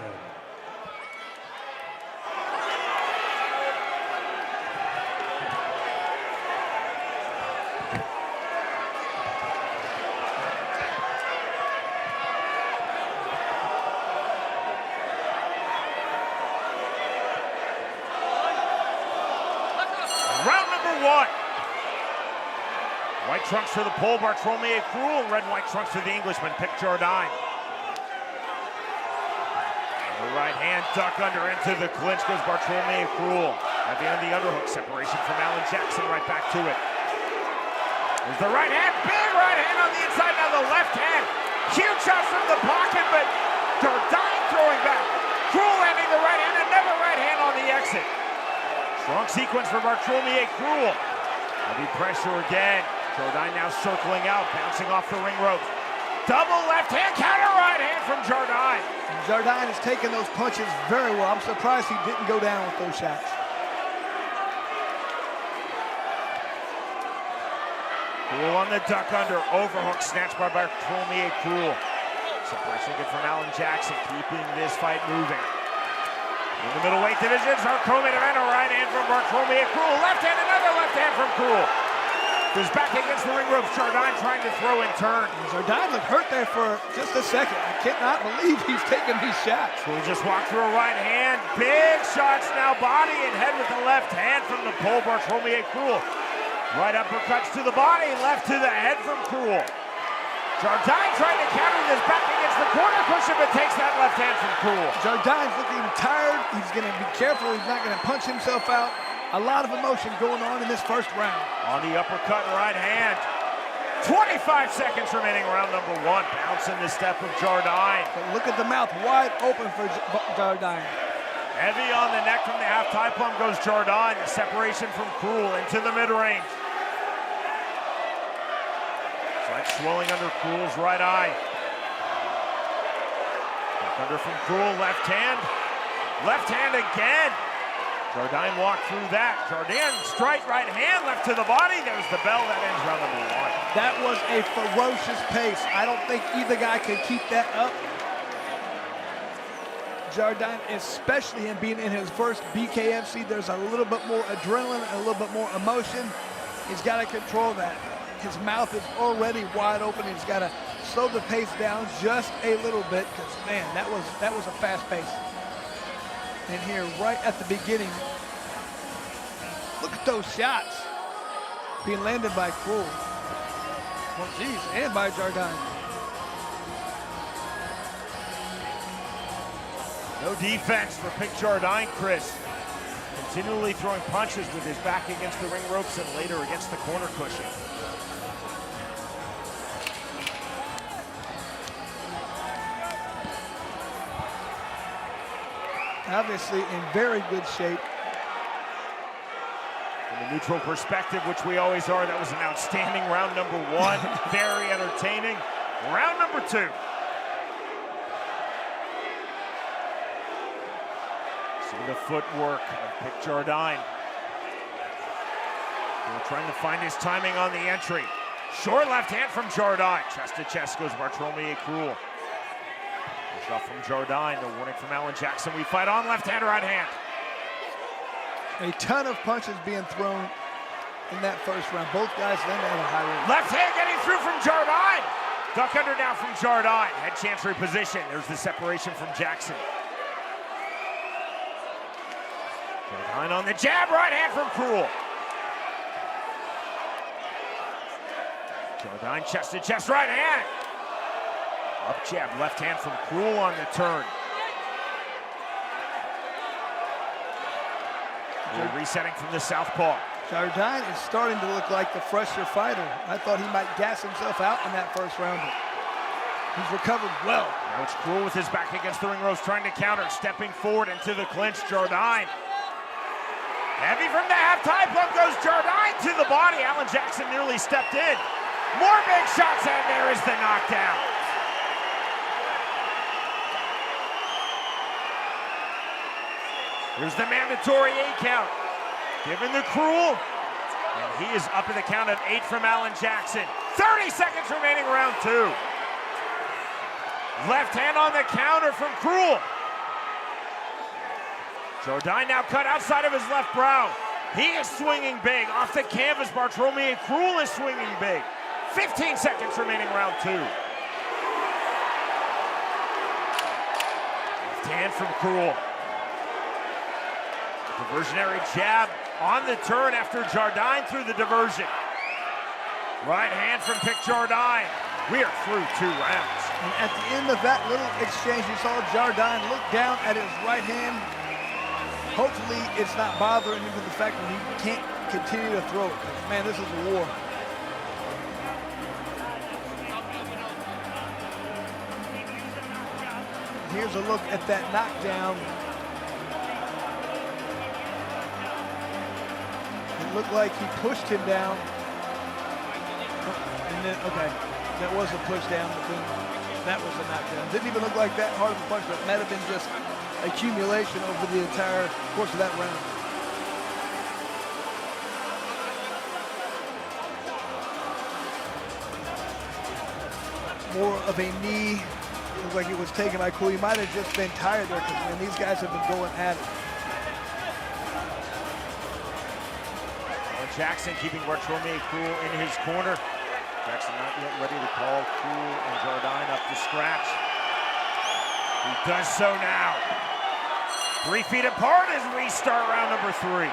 White trunks for the Pole, BARTLOMIEJ KROL. Red and white trunks for the Englishman, Jordan. The right hand duck under into the clinch goes BARTLOMIEJ KROL. At the end of the underhook, separation from Alan Jackson, right back to it. There's the right hand, big right hand on the inside, now the left hand. Huge shots from the pocket, but Jardine throwing back. KROL landing the right hand, another right hand on the exit. Strong sequence for BARTLOMIEJ. KROL. Heavy pressure again. Jardine now circling out, bouncing off the ring ropes. Double left hand, counter right hand from Jardine. Jardine is taking those punches very well. I'm surprised he didn't go down with those shots. KROL on the duck under, overhook snatched by BARTLOMIEJ. KROL. Separation good from Alan Jackson, keeping this fight moving. In the middleweight divisions, our co-main event, a right hand from BARTLOMIEJ. KROL, left hand, another left hand from KROL. He's back against the ring ropes, Jardine trying to throw and turn. Jardine looked hurt there for just a second. I cannot believe he's taking these shots. KROL just walked through a right hand, big shots now, body and head with the left hand from the pole, BARTLOMIEJ. KROL. Right uppercuts to the body, left to the head from KROL. Jardine trying to counter this back against the corner cushion, but takes that left hand from KROL. Jardine's looking tired. He's going to be careful. He's not going to punch himself out. A lot of emotion going on in this first round. On the uppercut right hand. 25 seconds remaining, round number one. Bouncing the step of Jardine. But look at the mouth wide open for Jardine. Heavy on the neck from the half tie plum goes Jardine. The separation from KROL into the mid-range. Slight swelling under KROL's right eye. Back under from KROL, left hand. Left hand again. Jardine walked through that. Jardine straight right hand, left to the body. There's the bell. That ends round number one. That was a ferocious pace. I don't think either guy could keep that up. Jardine, especially in being in his first BKFC, there's a little bit more adrenaline and a little bit more emotion. He's got to control that. His mouth is already wide open. He's got to slow the pace down just a little bit because, man, that was a fast pace. And here, right at the beginning, look at those shots being landed by KROL. Well, geez, and by Jardine. No defense for Jardine, Chris. Continually throwing punches with his back against the ring ropes and later against the corner cushion. Obviously in very good shape. From a neutral perspective, which we always are, that was an outstanding round number one. Very entertaining. Round number two. See the footwork of Jardine. We're trying to find his timing on the entry. Short left hand from Jardine. Chest to chest goes BARTLOMIEJ. KROL. Shot from Jardine, the warning from Alan Jackson. We fight on, left hand, right hand. A ton of punches being thrown in that first round. Both guys landed at a high rate. Left hand getting through from Jardine. Duck under now from Jardine. Head chancery position. There's the separation from Jackson. Jardine on the jab, right hand from KROL. Jardine chest to chest, right hand. Up jab, left hand from KROL on the turn. Resetting from the southpaw. Jardine is starting to look like the fresher fighter. I thought he might gas himself out in that first round, but he's recovered well. Now it's KROL with his back against the ring ropes, trying to counter, stepping forward into the clinch. Jardine. Heavy from the half tie plum goes Jardine to the body. Alan Jackson nearly stepped in. More big shots, and there is the knockdown. Here's the mandatory 8 count. Given the KROL. And he is up at the count of 8 from Alan Jackson. 30 seconds remaining, round two. Left hand on the counter from KROL. Jardine now cut outside of his left brow. He is swinging big. Off the canvas, BARTLOMIEJ. KROL is swinging big. 15 seconds remaining, round two. Left hand from KROL. Diversionary jab on the turn after Jardine through the diversion. Right hand from Jardine. We are through 2 rounds. And at the end of that little exchange, you saw Jardine look down at his right hand. Hopefully it's not bothering him with the fact that he can't continue to throw it. Man, this is a war. Here's a look at that knockdown. It looked like he pushed him down. And then, okay, that was a push down, but then that was a knockdown. Didn't even look like that hard of a punch, but it might have been just accumulation over the entire course of that round. More of a knee. Looked like it was taken by KROL. He might have just been tired there because, man, these guys have been going at it. Jackson keeping Bartolomé cool in his corner. Jackson not yet ready to call KROL and Jardine up to scratch. He does so now. 3 feet apart as we start round number 3.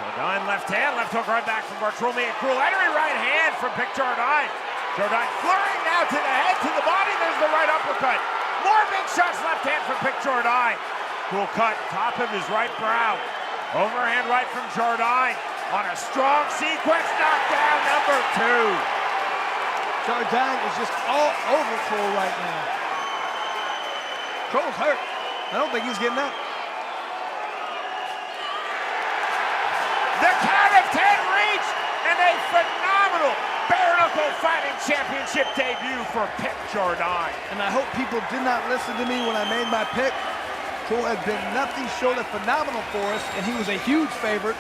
Jardine left hand, left hook right back from Bartolomé and KROL. Entering right hand from Pick Jardine. Jardine flurrying now to the head, to the body. There's the right uppercut. More big shots left hand from Pick Jardine. KROL cut, top of his right brow. Overhand right from Jardine on a strong sequence knockdown number 2. Jardine is just all over KROL right now. KROL's hurt. I don't think he's getting up. The count of 10 reached, and a phenomenal bare-knuckle fighting championship debut for Pick Jardine. And I hope people did not listen to me when I made my pick. KROL has been nothing short of phenomenal for us, and he was a huge favorite.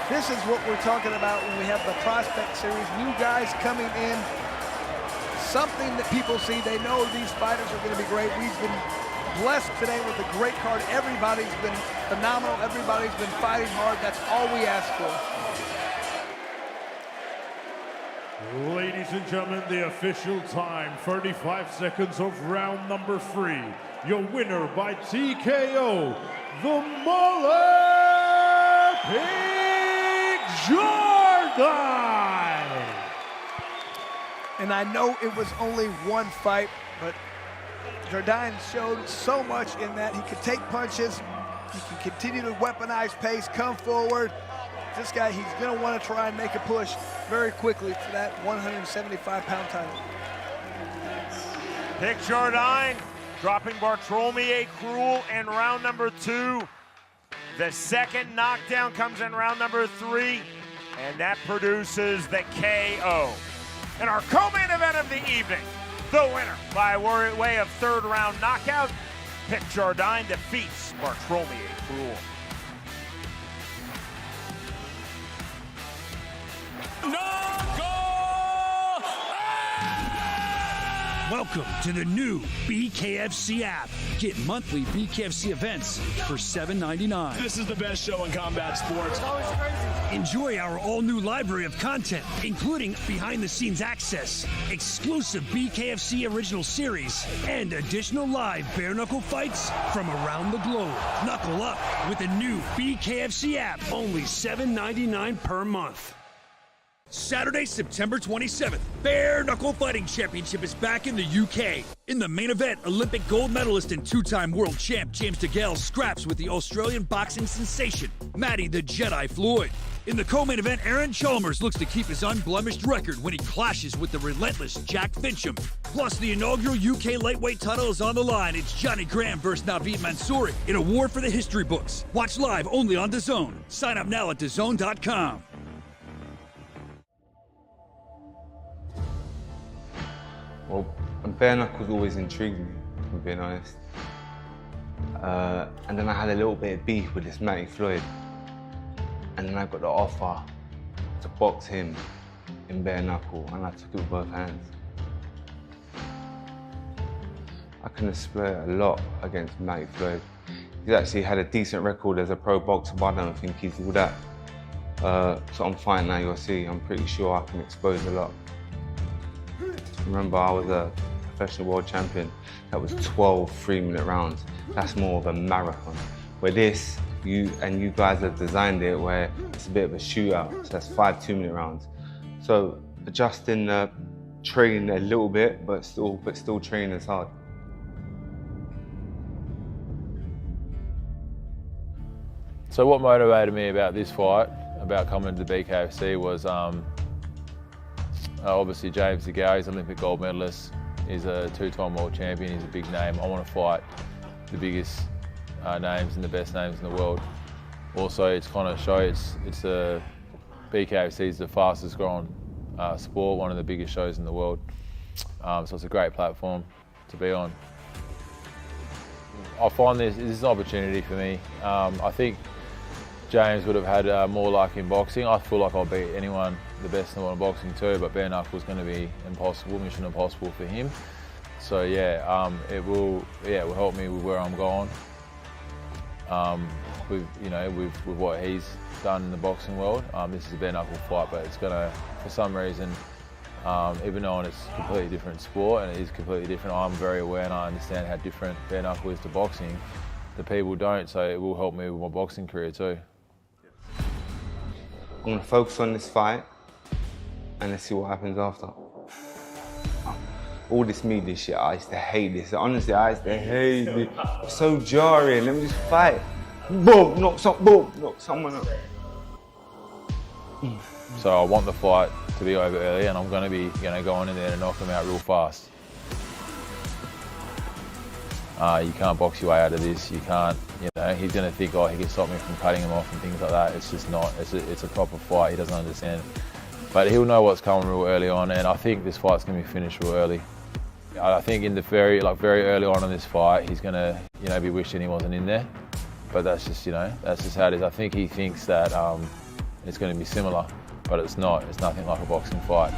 This is what we're talking about when we have the prospect series. New guys coming in, something that people see. They know these fighters are going to be great. We've been blessed today with a great card. Everybody's been phenomenal. Everybody's been fighting hard. That's all we ask for. Ladies and gentlemen, the official time, 35 seconds of round number 3. Your winner by TKO, the Mauler Pick Jardine. And I know it was only one fight, but Jardine showed so much in that he could take punches, he can continue to weaponize pace, come forward. This guy, he's gonna wanna try and make a push very quickly for that 175-pound title. Pick Jardine dropping Bartolomé KROL in round number 2. The second knockdown comes in round number 3, and that produces the KO. In our co-main event of the evening, the winner by way of 3rd round knockout, Pick Jardine defeats Bartolomé KROL. Welcome to the new BKFC app. Get monthly BKFC events for $7.99. This is the best show in combat sports. Enjoy our all-new library of content, including behind-the-scenes access, exclusive BKFC original series, and additional live bare-knuckle fights from around the globe. Knuckle up with the new BKFC app, only $7.99 per month. Saturday, September 27th, Bare Knuckle Fighting Championship is back in the UK. In the main event, Olympic gold medalist and 2-time world champ James DeGale scraps with the Australian boxing sensation, Matty the Jedi Floyd. In the co-main event, Aaron Chalmers looks to keep his unblemished record when he clashes with the relentless Jack FINCHAM. Plus, the inaugural UK lightweight title is on the line. It's Johnny Graham versus NAVID MANSOURI in a war for the history books. Watch live only on DAZN. Sign up now at DAZN.com. Well, bare knuckles always intrigued me, if I'm being honest. And then I had a little bit of beef with this Matty Floyd. And then I got the offer to box him in bare knuckle, and I took it with both hands. I can split a lot against Matty Floyd. He's actually had a decent record as a pro boxer, but I don't think he's all that. So I'm fine now, you'll see. I'm pretty sure I can expose a lot. Remember, I was a professional world champion. That was 12 3-minute rounds. That's more of a marathon. Where this, you guys have designed it where it's a bit of a shootout. So that's 5 2-minute rounds. So adjusting, training a little bit, but still training as hard. So what motivated me about this fight, about coming to BKFC, was Obviously, James DeGale, he's an Olympic gold medalist. He's a 2-time world champion. He's a big name. I want to fight the biggest names and the best names in the world. Also, it's kind of show. It's a BKFC is the fastest growing sport, one of the biggest shows in the world. So it's a great platform to be on. I find this is an opportunity for me. I think James would have had more luck in boxing. I feel like I'll beat anyone, the best in the world in boxing too, but bare knuckle is going to be impossible, mission impossible for him. So yeah, it will help me with where I'm going. With what he's done in the boxing world. This is a bare knuckle fight, but it's gonna, for some reason, even though it's a completely different sport and it is completely different, I'm very aware and I understand how different bare knuckle is to boxing. The people don't, so it will help me with my boxing career too. I'm gonna focus on this fight and let's see what happens after. All this media shit, I used to hate this. Honestly, I used to hate it. It's so jarring. Let me just fight. Boom, knock someone up. So I want the fight to be over early, and I'm going to be going in there and knock him out real fast. You can't box your way out of this. You can't. He's going to think, oh, he can stop me from cutting him off and things like that. It's just not. It's a proper fight. He doesn't understand. But he'll know what's coming real early on, and I think this fight's going to be finished real early. I think in the very early on in this fight, he's going to be wishing he wasn't in there. But that's just that's just how it is. I think he thinks that it's going to be similar, but it's not. It's nothing like a boxing fight.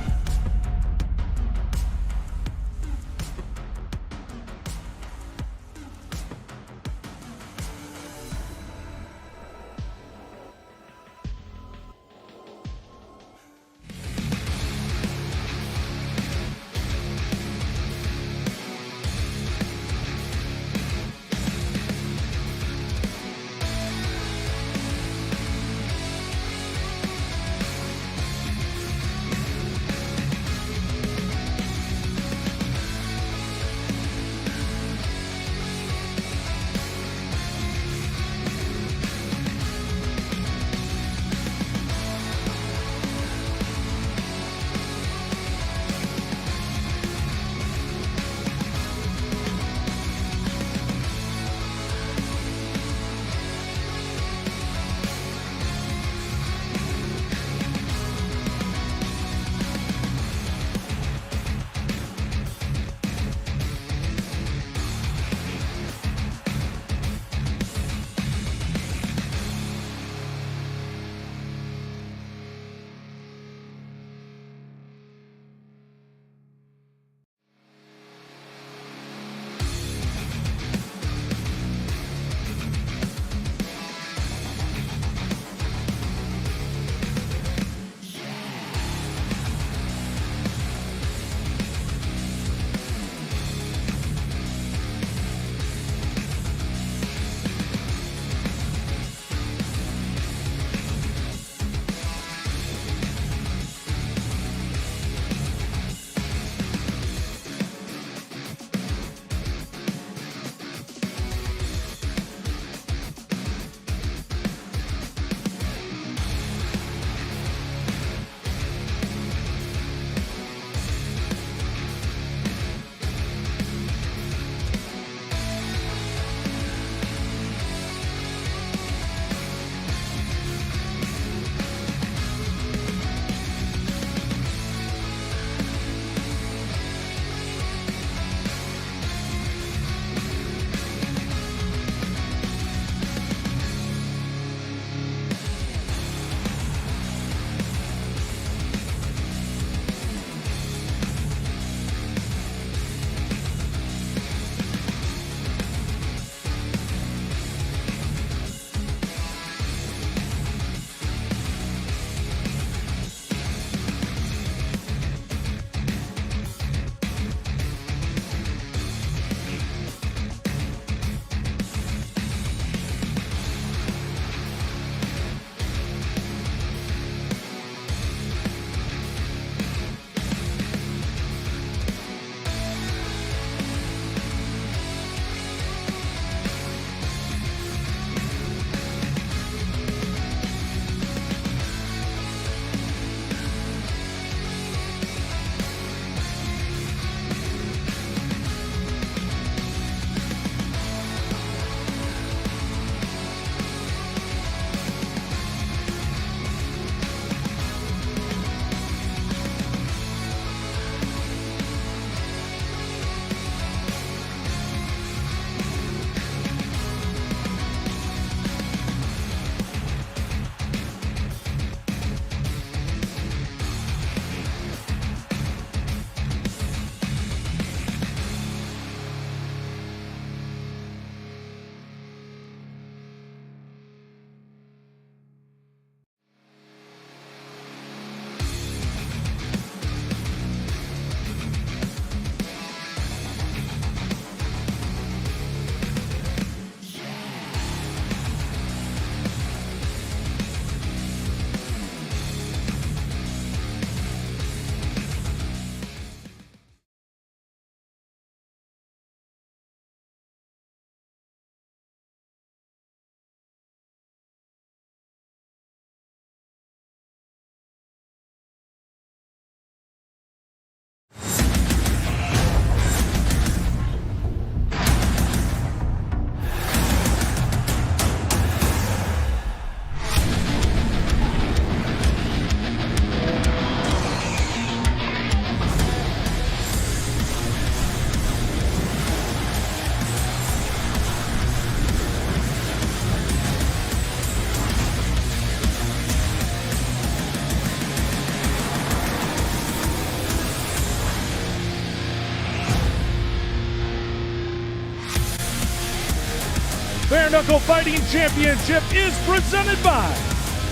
Bare Knuckle Fighting Championship is presented by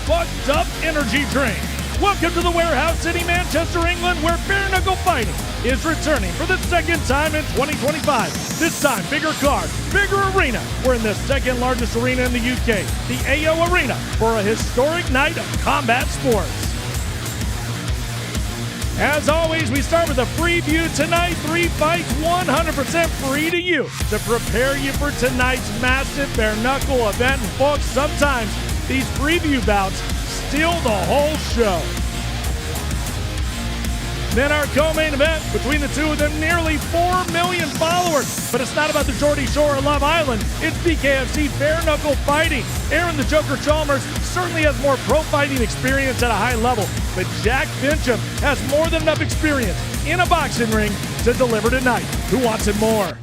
Bucked Up Energy Drink. Welcome to the Warehouse City, Manchester, England, where bare knuckle fighting is returning for the second time in 2025. This time, bigger card, bigger arena. We're in the second largest arena in the UK, the AO Arena, for a historic night of combat sports. As always, we start with a preview tonight. 3 fights, 100% free to you to prepare you for tonight's massive bare knuckle event. And folks, sometimes these preview bouts steal the whole show. Then our co-main event between the two of them, nearly 4 million followers. But it's not about the Geordie Shore or Love Island. It's BKFC bare knuckle fighting. Aaron the Joker Chalmers certainly has more pro fighting experience at a high level, but Jack FINCHAM has more than enough experience in a boxing ring to deliver tonight. Who wants it more?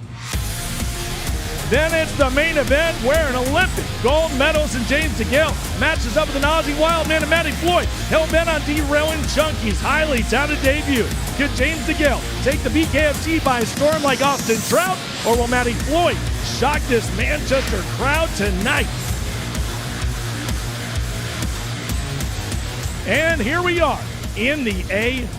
Then it's the main event where an Olympic gold medalist in James DeGale matches up with an Aussie Wildman and Matty Floyd, hell-bent on derailing Chunky's highly touted debut. Could James DeGale take the BKFC by storm like Austin Trout, or will Matty Floyd shock this Manchester crowd tonight? And here we are in the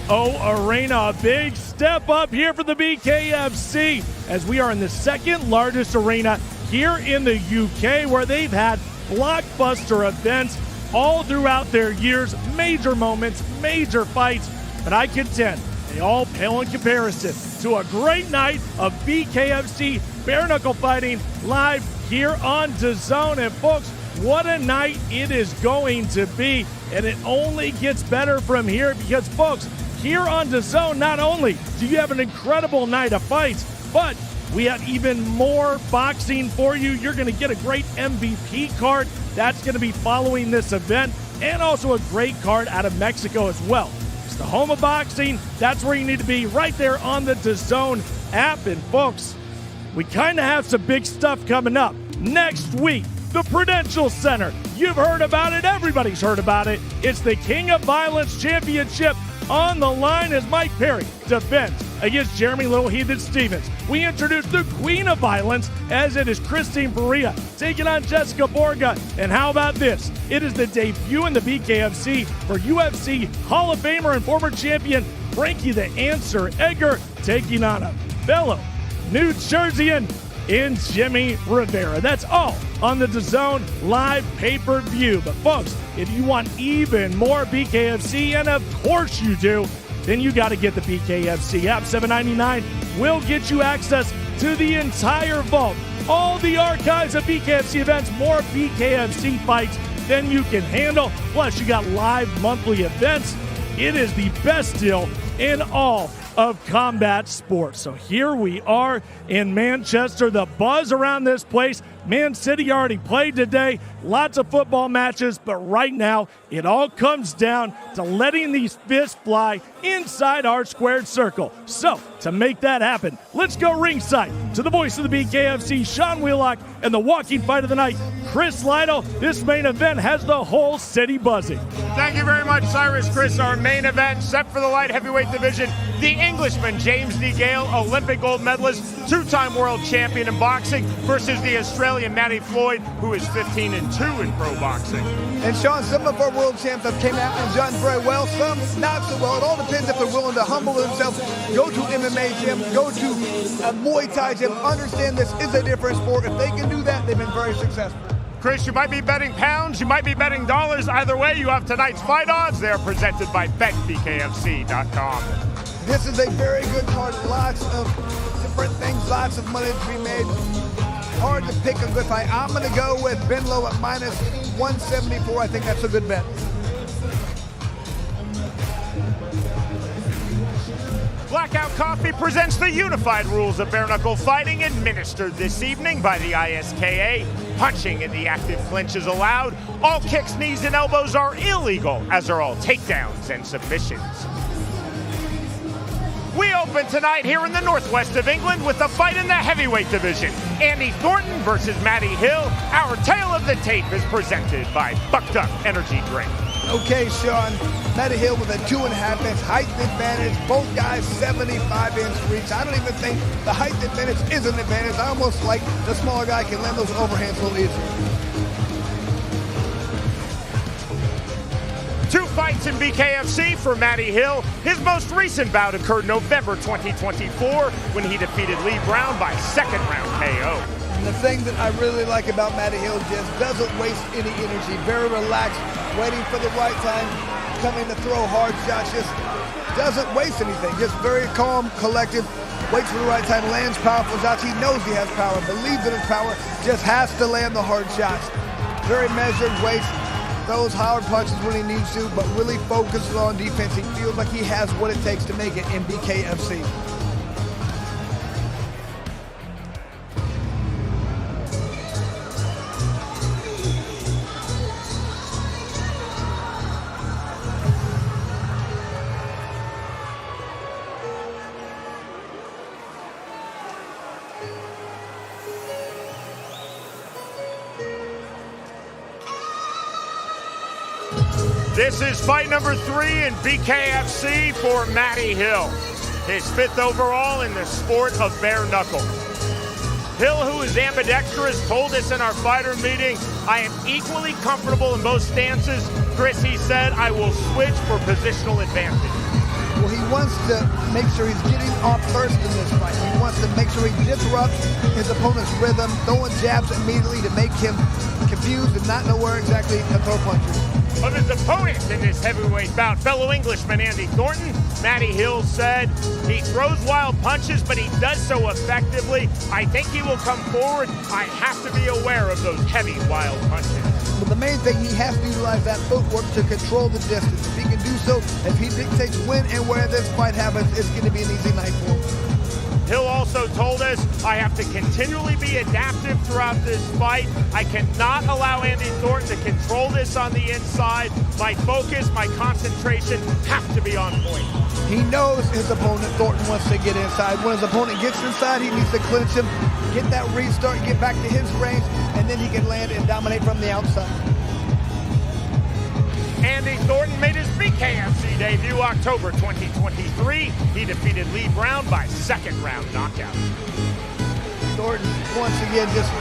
AO Arena. A big step up here for the BKFC as we are in the second largest arena here in the UK, where they've had blockbuster events all throughout their years, major moments, major fights, but I contend they all pale in comparison to a great night of BKFC bare knuckle fighting live here on DAZN. And folks, what a night it is going to be, and it only gets better from here because, folks, here on DAZN, not only do you have an incredible night of fights, but we have even more boxing for you. You're going to get a great MVP card that's going to be following this event, and also a great card out of Mexico as well. It's the home of boxing. That's where you need to be, right there on the DAZN app. And folks, we kind of have some big stuff coming up next week. The Prudential Center. You've heard about it. Everybody's heard about it. It's the King of Violence Championship on the line as Mike Perry defends against Jeremy Little Heathen Stevens. We introduce the Queen of Violence, as it is Christine Perea taking on Jessica Borga. And how about this? It is the debut in the BKFC for UFC Hall of Famer and former champion Frankie the Answer Edgar taking on a fellow New Jerseyan in Jimmy Rivera. That's all on the DAZN live pay-per-view. But folks, if you want even more BKFC, and of course you do, then you got to get the BKFC app. $7.99 will get you access to the entire vault, all the archives of BKFC events, more BKFC fights than you can handle. Plus, you got live monthly events. It is the best deal in all of combat sports. So here we are in Manchester. The buzz around this place. Man City already played today. Lots of football matches, but right now it all comes down to letting these fists fly inside our squared circle. So to make that happen, let's go ringside to the voice of the BKFC, Sean Wheelock, and the walking fight of the night, Chris Lytle. This main event has the whole city buzzing. Thank you very much, Cyrus. Chris, our main event set for the light heavyweight division. The Englishman, James DeGale, Olympic gold medalist, two-time world champion in boxing, versus the Australian Matty Floyd, who is 15-2 in pro boxing. And Sean, some of our world champs have came out and done very well, some not so well. It all depends if they're willing to humble themselves, go to MMA gym, go to a Muay Thai gym, understand this is a different sport. If they can do that, they've been very successful. Chris, you might be betting pounds, you might be betting dollars. Either way, you have tonight's fight odds. They are presented by BetBKFC.com. This is a very good card. Lots of different things, lots of money to be made. Hard to pick a good fight. I'm going to go with Ben Lowe at minus 174. I think that's a good bet. Blackout Coffee presents the unified rules of bare knuckle fighting, administered this evening by the ISKA. Punching in the active clinch is allowed. All kicks, knees, and elbows are illegal, as are all takedowns and submissions. We open tonight here in the northwest of England with a fight in the heavyweight division. Andy Thornton versus Matty Hill. Our tale of the tape is presented by Bucked Up Energy Drink. Okay, Sean, Matty Hill with a 2.5-inch height advantage. Both guys 75-inch reach. I don't even think the height advantage is an advantage. I almost like the smaller guy can land those overhands a little easier. 2 fights in BKFC for Matty Hill. His most recent bout occurred November 2024 when he defeated Lee Brown by second-round KO. And the thing that I really like about Matty Hill just doesn't waste any energy. Very relaxed, waiting for the right time, coming to throw hard shots, just doesn't waste anything. Just very calm, collected, waits for the right time, lands powerful shots. He knows he has power, believes in his power, just has to land the hard shots. Very measured, waits, throws hard punches when he needs to, but really focuses on defense. He feels like he has what it takes to make it in BKFC. This is fight number 3 in BKFC for Matty Hill. His 5th overall in the sport of bare knuckle. Hill, who is ambidextrous, told us in our fighter meeting, I am equally comfortable in both stances. Chris, he said, I will switch for positional advantage. Well, he wants to make sure he's getting off first in this fight. He wants to make sure he disrupts his opponent's rhythm, throwing jabs immediately to make him confused and not know where exactly to throw punches. Of his opponent in this heavyweight bout, fellow Englishman Andy Thornton, Matty Hill said he throws wild punches, but he does so effectively. I think he will come forward. I have to be aware of those heavy, wild punches. But the main thing, he has to utilize that footwork to control the distance. If he can do so, if he dictates when and where this fight happens, it's going to be an easy night for him. Hill also told us, I have to continually be adaptive throughout this fight. I cannot allow Andy Thornton to control this on the inside. My focus, my concentration have to be on point. He knows his opponent, Thornton, wants to get inside. When his opponent gets inside, he needs to clinch him, get that restart, get back to his range, and then he can land and dominate from the outside. Andy Thornton made his BKFC debut October 2023. He defeated Lee Brown by second-round knockout. Thornton, once again, just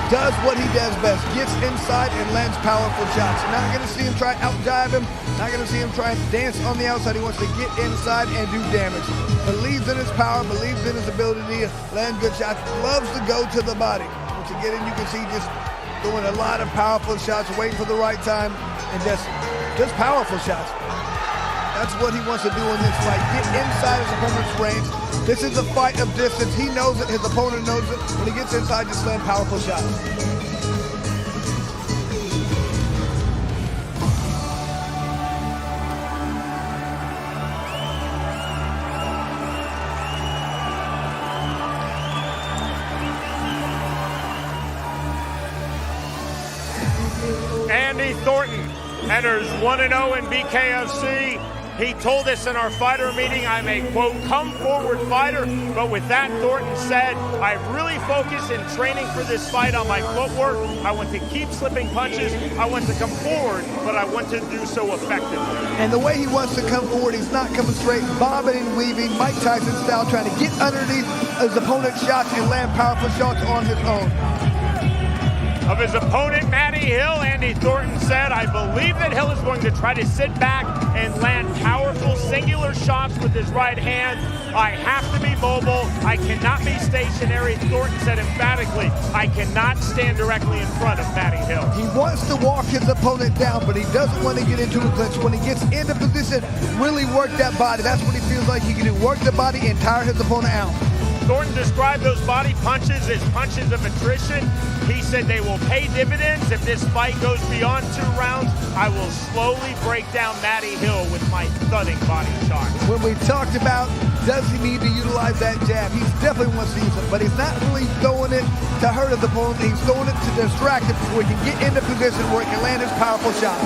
does what he does best. Gets inside and lands powerful shots. Not going to see him try to out-jive him. Not going to see him try and dance on the outside. He wants to get inside and do damage. Believes in his power, believes in his ability to land good shots. Loves to go to the body. Once again, you can see just doing a lot of powerful shots, waiting for the right time, and just powerful shots. That's what he wants to do in this fight. Get inside his opponent's range. This is a fight of distance. He knows it. His opponent knows it. When he gets inside, just land powerful shots. Andy Thornton enters 1-0 in BKFC. He told us in our fighter meeting, I'm a, quote, come-forward fighter. But with that, Thornton said, I've really focused in training for this fight on my footwork. I want to keep slipping punches. I want to come forward, but I want to do so effectively. And the way he wants to come forward, he's not coming straight, bobbing and weaving, Mike Tyson style, trying to get underneath his opponent's shots and land powerful shots on his own. Of his opponent, Matty Hill, Andy Thornton said, I believe that Hill is going to try to sit back and land powerful singular shots with his right hand. I have to be mobile. I cannot be stationary. Thornton said emphatically, I cannot stand directly in front of Matty Hill. He wants to walk his opponent down, but he doesn't want to get into a clinch. When he gets into position, really work that body. That's what he feels like he can do. Work the body and tire his opponent out. Thornton described those body punches as punches of attrition. He said they will pay dividends. If this fight goes beyond 2 rounds, I will slowly break down Matty Hill with my thudding body shots. When we talked about does he need to utilize that jab, he definitely wants to use it, but he's not really throwing it to hurt his opponent. He's throwing it to distract him so he can get into position where he can land his powerful shots.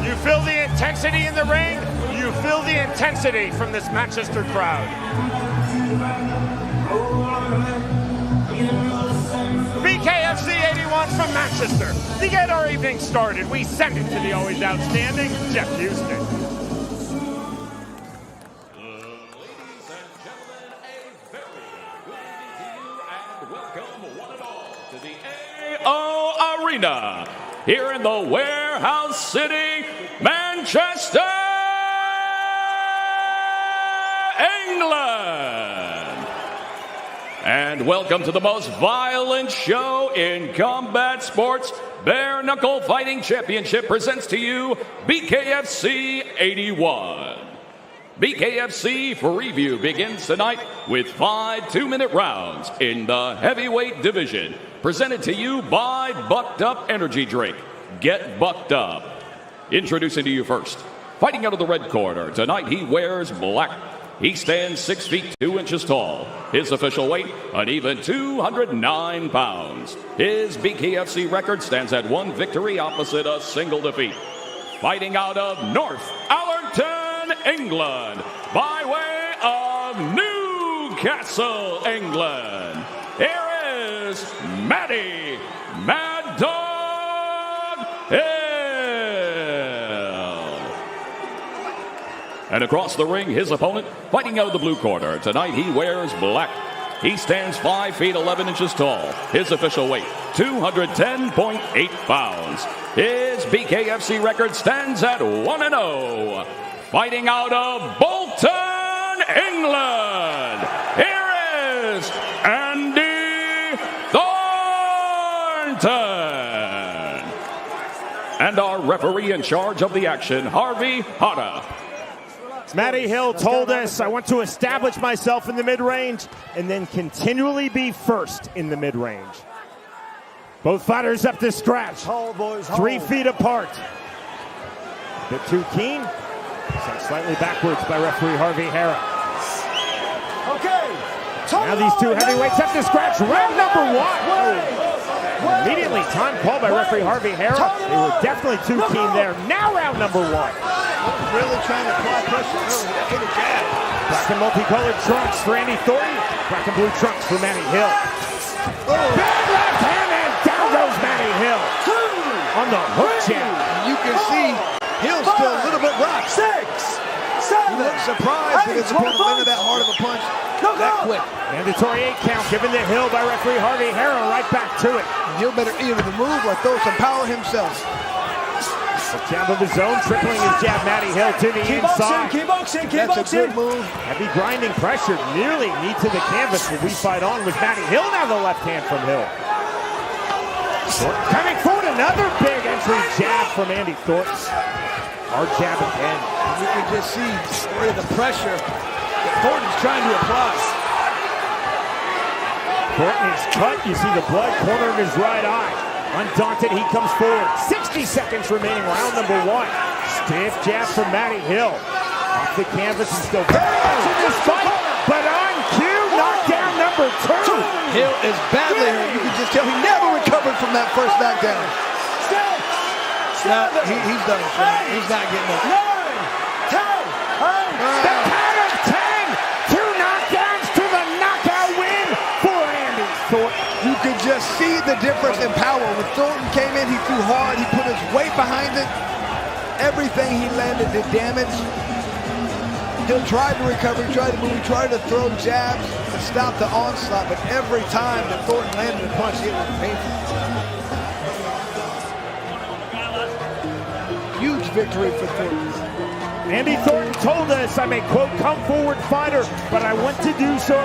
You feel the intensity in the ring. You feel the intensity from this Manchester crowd. BKFC 81 from Manchester, to get our evening started, we send it to the always outstanding Jeff Houston. Arena here in the Warehouse City, Manchester, England. And welcome to the most violent show in combat sports. Bare Knuckle Fighting Championship presents to you BKFC 81. BKFC for review begins tonight with 5 2-minute rounds in the heavyweight division. Presented to you by Bucked Up Energy Drink. Get bucked up. Introducing to you first, fighting out of the red corner. Tonight he wears black. He stands 6 feet 2 inches tall. His official weight, an even 209 pounds. His BKFC record stands at 1 victory opposite a single defeat. Fighting out of North Allerton, England, by way of Newcastle, England. Here is Matty Mad Dog Hill. And across the ring, his opponent, fighting out of the blue corner. Tonight he wears black. He stands 5 feet 11 inches tall. His official weight, 210.8 pounds. His BKFC record stands at 1-0. Fighting out of Bolton, England, here is Andy Thornton. And our referee in charge of the action, Harvey Hara. Matty Hill told us, I want to establish myself in the mid-range and then continually be first in the mid-range. Both fighters up to scratch. Hold, boys, 3 feet apart. A bit too keen. Sent slightly backwards by referee Harvey Hara. Okay. Now these two heavyweights up to scratch. Round number 1. Immediately, time called by referee Harvey Hara. They were definitely too keen there. Now round number 1. Really trying to apply pressure early. Hit a jab. Black and multicolored trunks for Andy Thornton. Black and blue trunks for Matty Hill. Big left hand and down goes Matty Hill. On the hook jab. You can see Hill's still a little bit rocked. 6, 7. He looks surprised that his opponent landed that hard of a punch that quick. Mandatory 8 count given to Hill by referee Harvey Hara. Right back to it. Hill better either move or throw some power himself. The jab of his own, tripling his jab, Matty Hill to the inside. Keep boxing. That's a good move. Heavy grinding pressure, nearly knee to the canvas. Will we fight on with Matty Hill? Now the left hand from Hill. Coming forward, another big entry jab from Andy Thornton. Hard jab again. You can just see the pressure that Thornton's trying to apply. Thornton is cut. You see the blood corner of his right eye. Undaunted, he comes forward. 60 seconds remaining, round number 1. Stiff jab from Matty Hill. Off the canvas and still very much in this fight, but on cue, knockdown number 2. Hill is badly hurt. You can just tell he never recovered from that first knockdown. Now, he's done. He's not getting up. 9, 10, 8. The count of 10. 2 knockdowns to the knockout win for Andy Thornton. You could just see the difference in power. When Thornton came in, he threw hard. He put his weight behind it. Everything he landed did damage. He'll try to recover. He tried to move. He tried to throw jabs to stop the onslaught. But every time that Thornton landed a punch, it was painful. Huge victory for Thornton. Andy Thornton told us, I'm a, quote, come-forward fighter, but I want to do so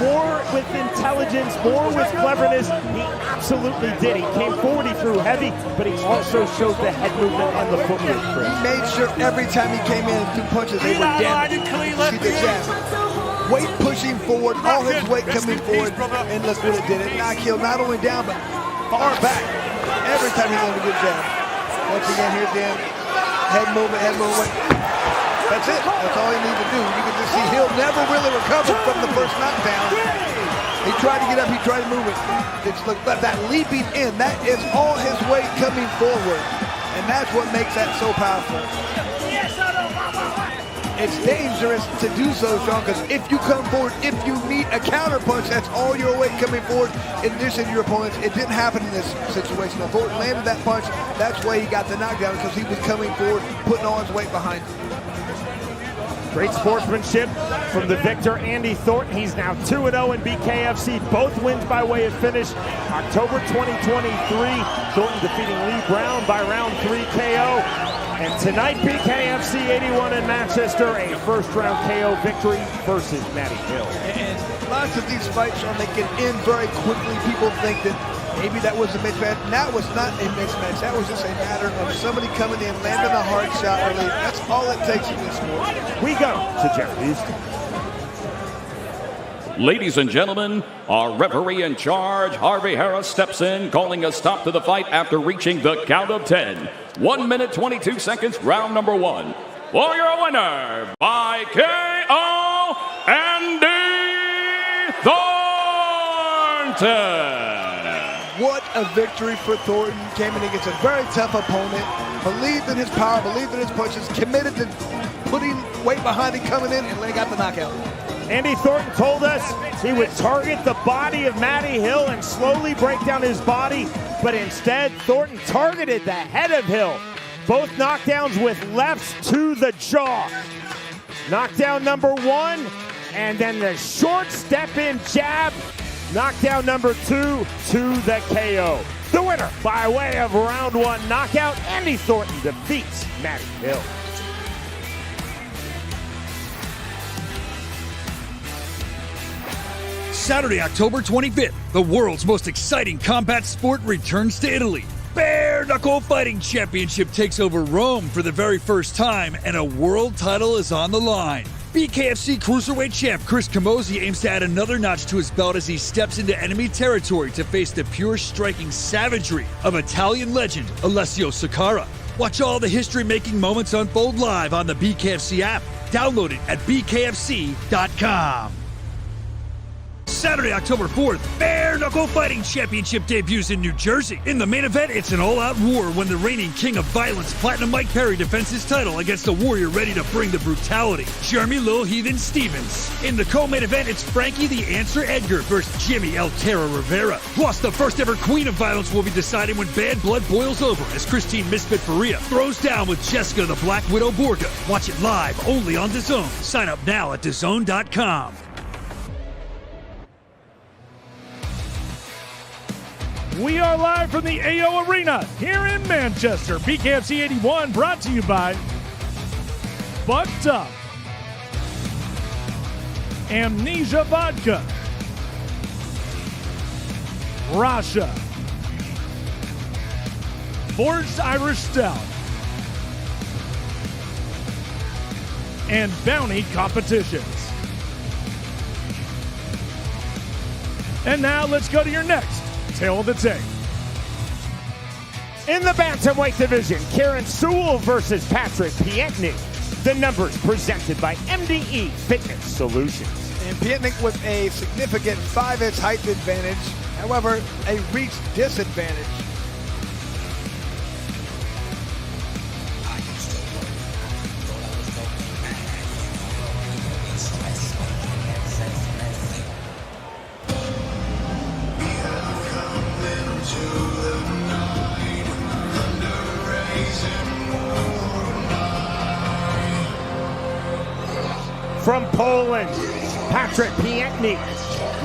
more with intelligence, more with cleverness. He absolutely did. He came forward, he threw heavy, but he also showed the head movement and the footwork. He made sure every time he came in and threw punches, they were damaged. See the jab. Weight pushing forward, all his weight coming forward, and look what it did. It knocked Hill not only down, but far back. Every time he landed a good jab. Once again, here's the end. Head movement, head movement. That's it. That's all he needs to do. You can just see Hill never really recovered from the first knockdown. He tried to get up, he tried to move it. It's look, but that leaping in, that is all his weight coming forward. And that's what makes that so powerful. it's dangerous to do so, Sean, because if you come forward, if you meet a counter punch, that's all your weight coming forward in addition to your opponents. It didn't happen in this situation. Now, Thornton landed that punch. That's why he got the knockdown, because he was coming forward, putting all his weight behind him. Great sportsmanship from the victor, Andy Thornton. He's now 2-0 in BKFC. Both wins by way of finish. October 2023, Thornton defeating Lee Brown by round 3 KO. And tonight, BKFC 81 in Manchester, a first-round KO victory versus Matty Hill. And lots of these fights, Sean, they get in very quickly. People think that maybe that was a mismatch. That was not a mismatch. That was just a matter of somebody coming in, landing a hard shot early. That's all it takes in this sport. We go to Jerry's. Ladies and gentlemen, our referee in charge, Harvey Harris, steps in, calling a stop to the fight after reaching the count of 10. 1 minute, 22 seconds, round number 1. For your winner, by KO, Andy Thornton. What a victory for Thornton. Came in against a very tough opponent, believed in his power, believed in his punches, committed to putting weight behind him, coming in, and got the knockout. Andy Thornton told us he would target the body of Matty Hill and slowly break down his body, but instead Thornton targeted the head of Hill. Both knockdowns with lefts to the jaw. Knockdown number 1, and then the short step-in jab. Knockdown number 2 to the KO. The winner by way of round 1 knockout, Andy Thornton defeats Matty Hill. Saturday, October 25th, the world's most exciting combat sport returns to Italy. Bare-knuckle fighting championship takes over Rome for the very first time, and a world title is on the line. BKFC cruiserweight champ Chris Camozzi aims to add another notch to his belt as he steps into enemy territory to face the pure striking savagery of Italian legend Alessio Sakara. Watch all the history-making moments unfold live on the BKFC app. Download it at bkfc.com. Saturday, October 4th, Bare-Knuckle Fighting Championship debuts in New Jersey. In the main event, it's an all-out war when the reigning king of violence, Platinum Mike Perry, defends his title against a warrior ready to bring the brutality, Jeremy Lil Heathen Stevens. In the co-main event, it's Frankie the Answer Edgar versus Jimmy El Terra Rivera. Plus, the first ever queen of violence will be decided when bad blood boils over as Christine Misfit Faria throws down with Jessica the Black Widow Borga. Watch it live only on DAZN. Sign up now at DAZN.com. We are live from the AO Arena here in Manchester. BKFC 81 brought to you by Bucked Up, Amnesia Vodka, Rasha, Forged Irish Stout, and Bounty Competitions. And now let's go to your next Tale of the Tape. In the bantamweight division, Kieron Sewell versus Patrick Pietnik. The numbers presented by MDE Fitness Solutions. And Pietnik with a significant 5-inch height advantage, however, a reach disadvantage. From Poland, Patrick Pietnik,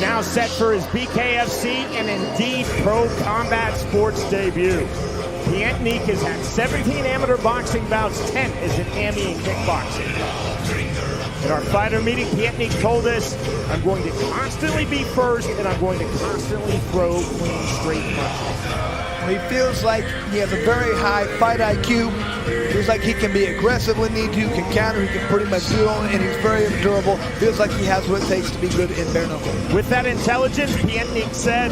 now set for his BKFC and Indeed Pro Combat Sports debut. Pietnik has had 17 amateur boxing bouts, 10 as an AMI in kickboxing. In our fighter meeting, Pietnik told us, I'm going to constantly be first and I'm going to constantly throw clean, straight punches. He feels like he has a very high fight IQ. Feels like he can be aggressive when need to, can counter, he can pretty much do it all, and he's very durable. Feels like he has what it takes to be good in bare knuckle. With that intelligence, Pietnik said,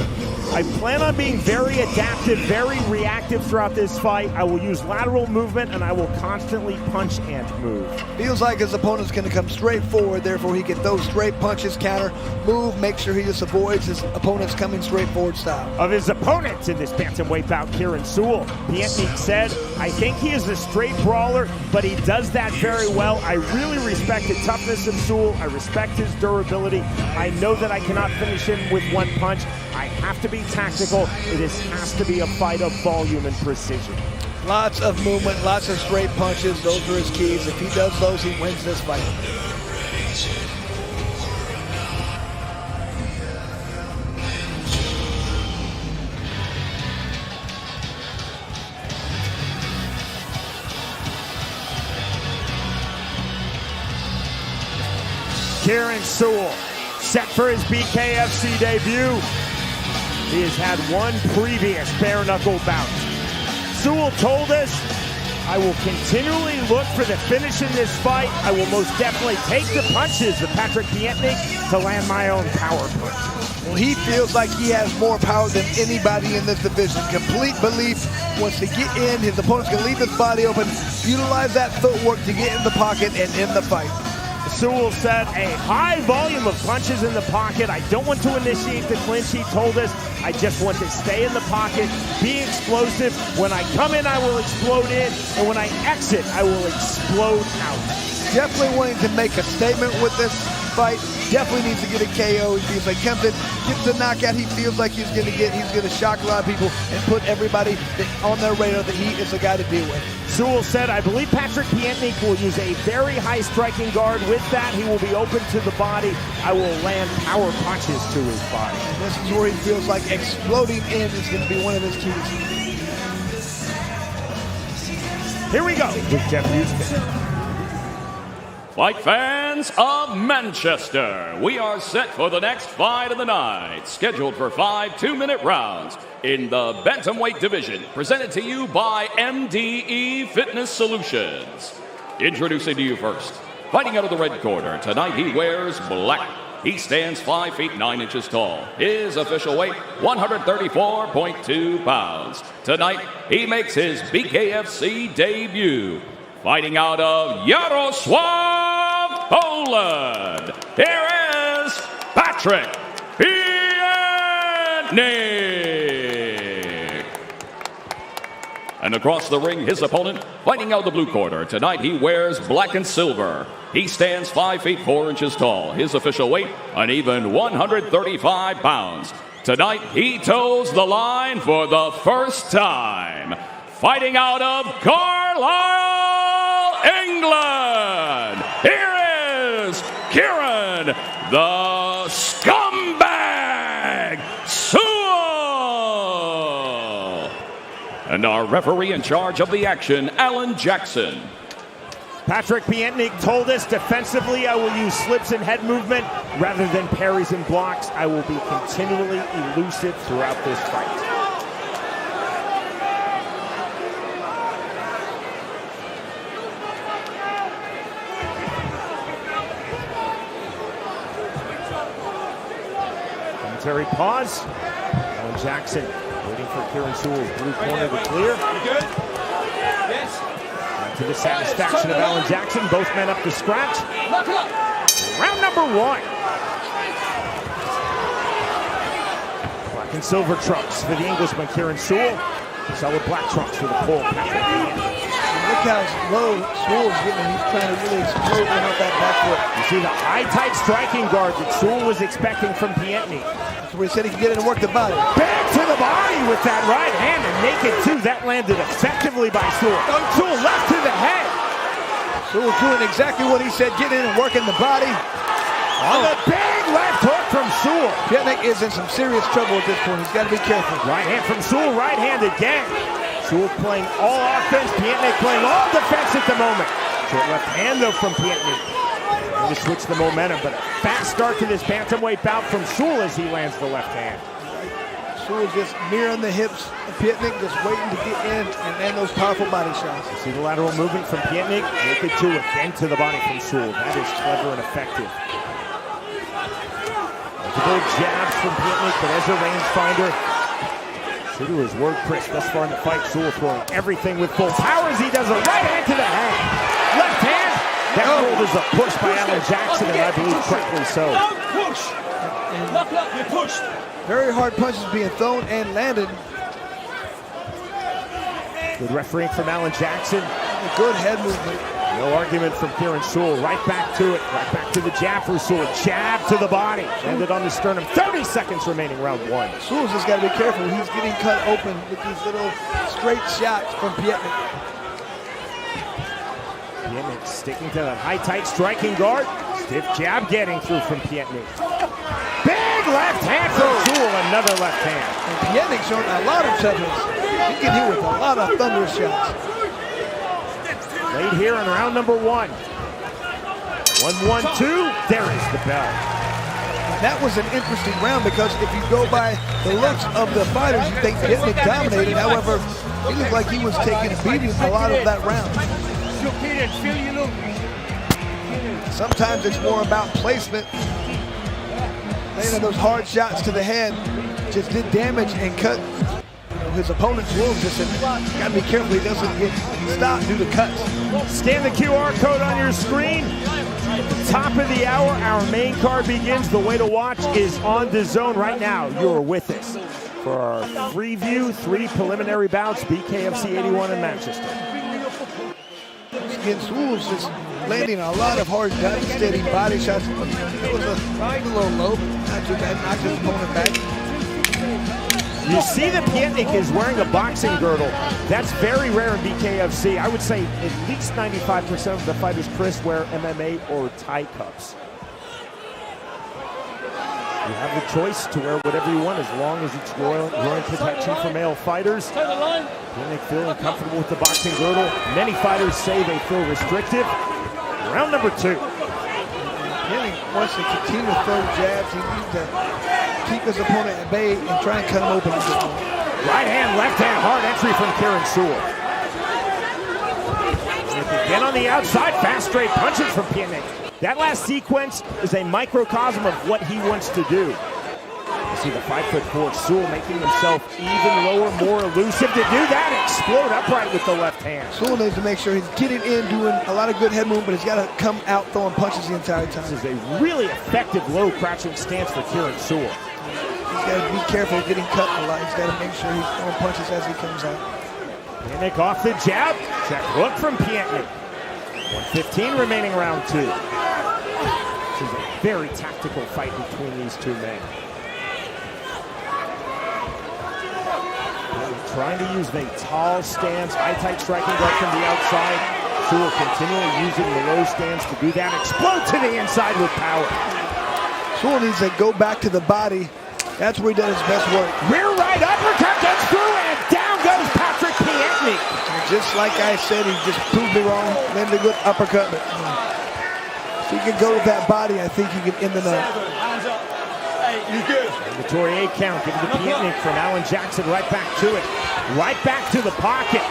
I plan on being very adaptive, very reactive throughout this fight. I will use lateral movement and I will constantly punch and move. Feels like his opponent's going to come straight forward, therefore he can throw straight punches, counter, move, make sure he just avoids his opponent's coming straight forward style. Of his opponents in this bantamweight bout, Kieron Sewell, Pietnik said, I think he is the straight brawler, but he does that very well. I really respect the toughness of Sewell. I respect his durability. I know that I cannot finish him with one punch. I have to be tactical. It has to be a fight of volume and precision. Lots of movement, lots of straight punches. Those are his keys. If he does those, he wins this fight. KIERON Sewell, set for his BKFC debut. He has had one previous bare-knuckle bout. Sewell told us, I will continually look for the finish in this fight. I will most definitely take the punches of Patrick Pietnik to land my own power punch. Well, he feels like he has more power than anybody in this division. Complete belief. Wants to get in. His opponent's going to leave his body open. Utilize that footwork to get in the pocket and end the fight. Sewell said a high volume of punches in the pocket. I don't want to initiate the clinch, he told us. I just want to stay in the pocket, be explosive. When I come in, I will explode in. And when I exit, I will explode out. Definitely wanting to make a statement with this fight. Definitely needs to get a KO. He feels like comes in, gets the knockout he feels like he's going to get. He's going to shock a lot of people and put everybody on their radar that he is the guy to deal with. Sewell said, I believe Patrick Pietnik will use a very high striking guard. With that, he will be open to the body. I will land power punches to his body. And this is where he feels like exploding in is going to be one of his keys. Here we go with Jeff Houston. Fight fans of Manchester, we are set for the next fight of the night, scheduled for 5 2-minute rounds in the bantamweight division, presented to you by MDE Fitness Solutions. Introducing to you first, fighting out of the red corner, tonight he wears black. He stands 5 feet 9 inches tall. His official weight, 134.2 pounds. Tonight, he makes his BKFC debut. Fighting out of Yaroslavl, Poland, here is Patrick Pietnik. And across the ring, his opponent, fighting out of the blue corner. Tonight, he wears black and silver. He stands 5 feet 4 inches tall. His official weight, an even 135 pounds. Tonight, he toes the line for the first time. Fighting out of Carlisle, England, here is KIERON, the scumbag Sewell. And our referee in charge of the action, Alan Jackson. Patrick Pietnik told us defensively I will use slips and head movement rather than parries and blocks. I will be continually elusive throughout this fight. Momentary pause. Alan Jackson waiting for KIERON Sewell's blue corner to clear. Good? Yes. To the satisfaction of Alan Jackson, both men up to scratch. Round number 1. Black and silver trunks for the Englishman, KIERON Sewell. Solid black trunks for the Pole, Patrick Pietnik. Look how low Sewell's getting. He's trying to really explode out that back foot. You see the high, tight striking guard that Sewell was expecting from Pietnik. That's where he said he could get in and work the body. Back to the body with that right hand, and naked too. That landed effectively by Sewell. Sewell left to the head. Sewell doing exactly what he said, getting in and working the body. On the big left hook from Sewell. Pietnik is in some serious trouble at this point. He's got to be careful. Right hand from Sewell, right hand again. Sewell playing all offense, Pietnik playing all defense at the moment. Short left hand though from Pietnik. Going to switch the momentum, but a fast start to this bantamweight bout from Sewell as he lands the left hand. Sewell just mirroring the hips of Pietnik, just waiting to get in and land those powerful body shots. You see the lateral movement from Pietnik, naked two again to the body from Sewell. That is clever and effective. Multiple jabs from Pietnik, but as a rangefinder, true to his word, Chris, thus far in the fight, Sewell throwing everything with full power as he does a right hand to the head. Left hand, that rolled is a push by Alan Jackson, and I believe correctly so. Don't push! Lock up, you pushed! Very hard punches being thrown and landed. Good refereeing from Alan Jackson. Good head movement. No argument from Kieron Sewell. Right back to it. Right back to the jab for Sewell. Jab to the body. Ended on the sternum. 30 seconds remaining, round one. Sewell's just got to be careful. He's getting cut open with these little straight shots from Pietnik. Pietnik sticking to that high, tight striking guard. Stiff jab getting through from Pietnik. Big left hand from Sewell. Another left hand. And Pietnik showing a lot of toughness. He can hit with a lot of thunderous shots. Late here on round number one. 1-1-2. There is the bell. That was an interesting round because if you go by the looks of the fighters, you think Pietnik dominated. However, it looked like he was taking beatings a lot of that round. Sometimes it's more about placement. Landing those hard shots to the head just did damage and cut his opponent's wounds. Just got to be careful he doesn't get stopped due to cuts. Scan the QR code on your screen. Top of the hour, our main card begins. The way to watch is on DAZN right now. You're with us for our free view, 3 preliminary bouts, BKFC 81 in Manchester. Again, Sewell's just landing a lot of hard, steady body shots. It was a little low, but not too bad. Knocked his opponent back. You see that Pietnik is wearing a boxing girdle. That's very rare in BKFC. I would say at least 95% of the fighters, Chris, wear MMA or Thai cups. You have the choice to wear whatever you want as long as it's groin protection for male fighters. Pietnik feeling comfortable with the boxing girdle. Many fighters say they feel restrictive. Round number 2. Pietnik wants to continue to throw jabs. He needs to keep his opponent at bay and try and cut him open. Right hand, left hand, hard entry from Kieron Sewell. Again on the outside, fast straight punches from Pietnik. That last sequence is a microcosm of what he wants to do. You see the 5'4" Sewell making himself even lower, more elusive. To do that, explode upright with the left hand. Sewell needs to make sure he's getting in, doing a lot of good head movement, but he's got to come out throwing punches the entire time. This is a really effective low crouching stance for Kieron Sewell. He's got to be careful getting cut a lot. He's got to make sure he's throwing punches as he comes out. Pietnik off the jab. Check hook from Pietnik. 1:15 remaining round 2. This is a very tactical fight between these two men. Trying to use the tall stance, high tight striking guard from the outside. Sewell continually using the low stance to do that. Explode to the inside with power. Sewell needs to go back to the body. That's where he does his best work. Rear right uppercut gets through and down goes Patrick Pietnik. Just like I said, he just proved me wrong. Landed a good uppercut. But if he can go with that body, I think he can end the night. You good? Mandatory 8 count given to Pietnik from Alan Jackson. Right back to it. Right back to the pocket.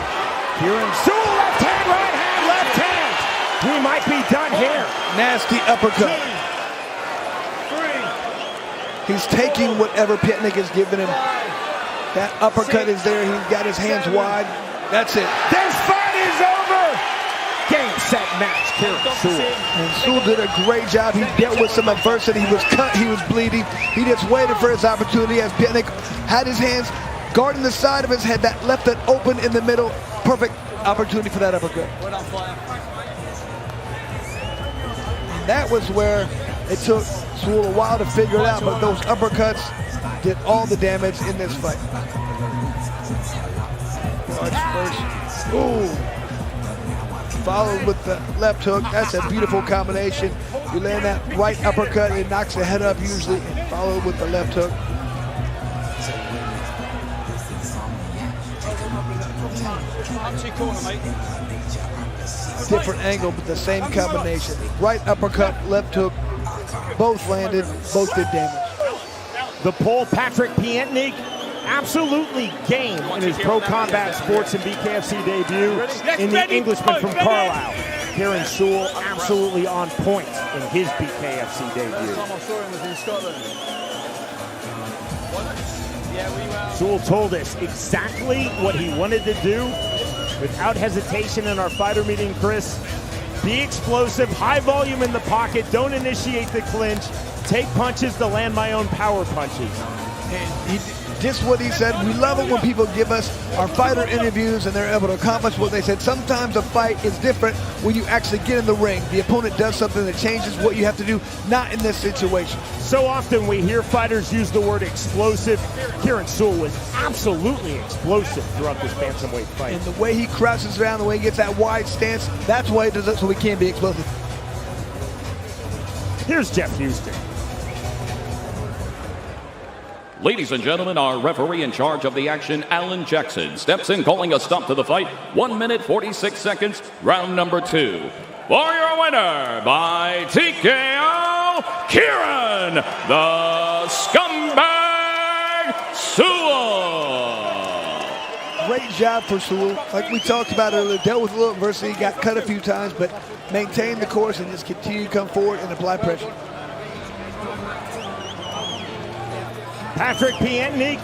Kieron Sewell, left hand, right hand, left hand. We might be done here. Nasty uppercut. He's taking whatever Pietnik is giving him. That uppercut is there. He's got his hands wide. That's it. This fight is over. Game, set, match. Kieron Sewell. And Sewell did a great job. He dealt with some adversity. He was cut. He was bleeding. He just waited for his opportunity as Pietnik had his hands guarding the side of his head. That left it open in the middle. Perfect opportunity for that uppercut. That was where it took Sewell a while to figure it out, but those uppercuts did all the damage in this fight. Ooh. Followed with the left hook. That's a beautiful combination. You land that right uppercut, it knocks the head up usually, and followed with the left hook. Different angle, but the same combination. Right uppercut, left hook, both landed, both did damage. The Pole, Patrick Pietnik, absolutely game in his pro combat sports and BKFC debut in the Englishman from Carlisle. Kieron Sewell absolutely on point in his BKFC debut. Sewell told us exactly what he wanted to do without hesitation in our fighter meeting, Chris. Be explosive, high volume in the pocket, don't initiate the clinch, take punches to land my own power punches. And Just what he said. We love it when people give us our fighter interviews and they're able to accomplish what they said. Sometimes a fight is different when you actually get in the ring. The opponent does something that changes what you have to do, not in this situation. So often we hear fighters use the word explosive. KIERON Sewell was absolutely explosive throughout this bantamweight fight. And the way he crouches around, the way he gets that wide stance, that's why he does it, so he can be explosive. Here's Jeff Houston. Ladies and gentlemen, our referee in charge of the action, Alan Jackson, steps in calling a stop to the fight. 1 minute, 46 seconds, round number 2. For your winner by TKO, KIERON, the Scumbag Sewell. Great job for Sewell. Like we talked about earlier, dealt with a little adversity, got cut a few times, but maintained the course and just continued to come forward and apply pressure. Patrick Pietnik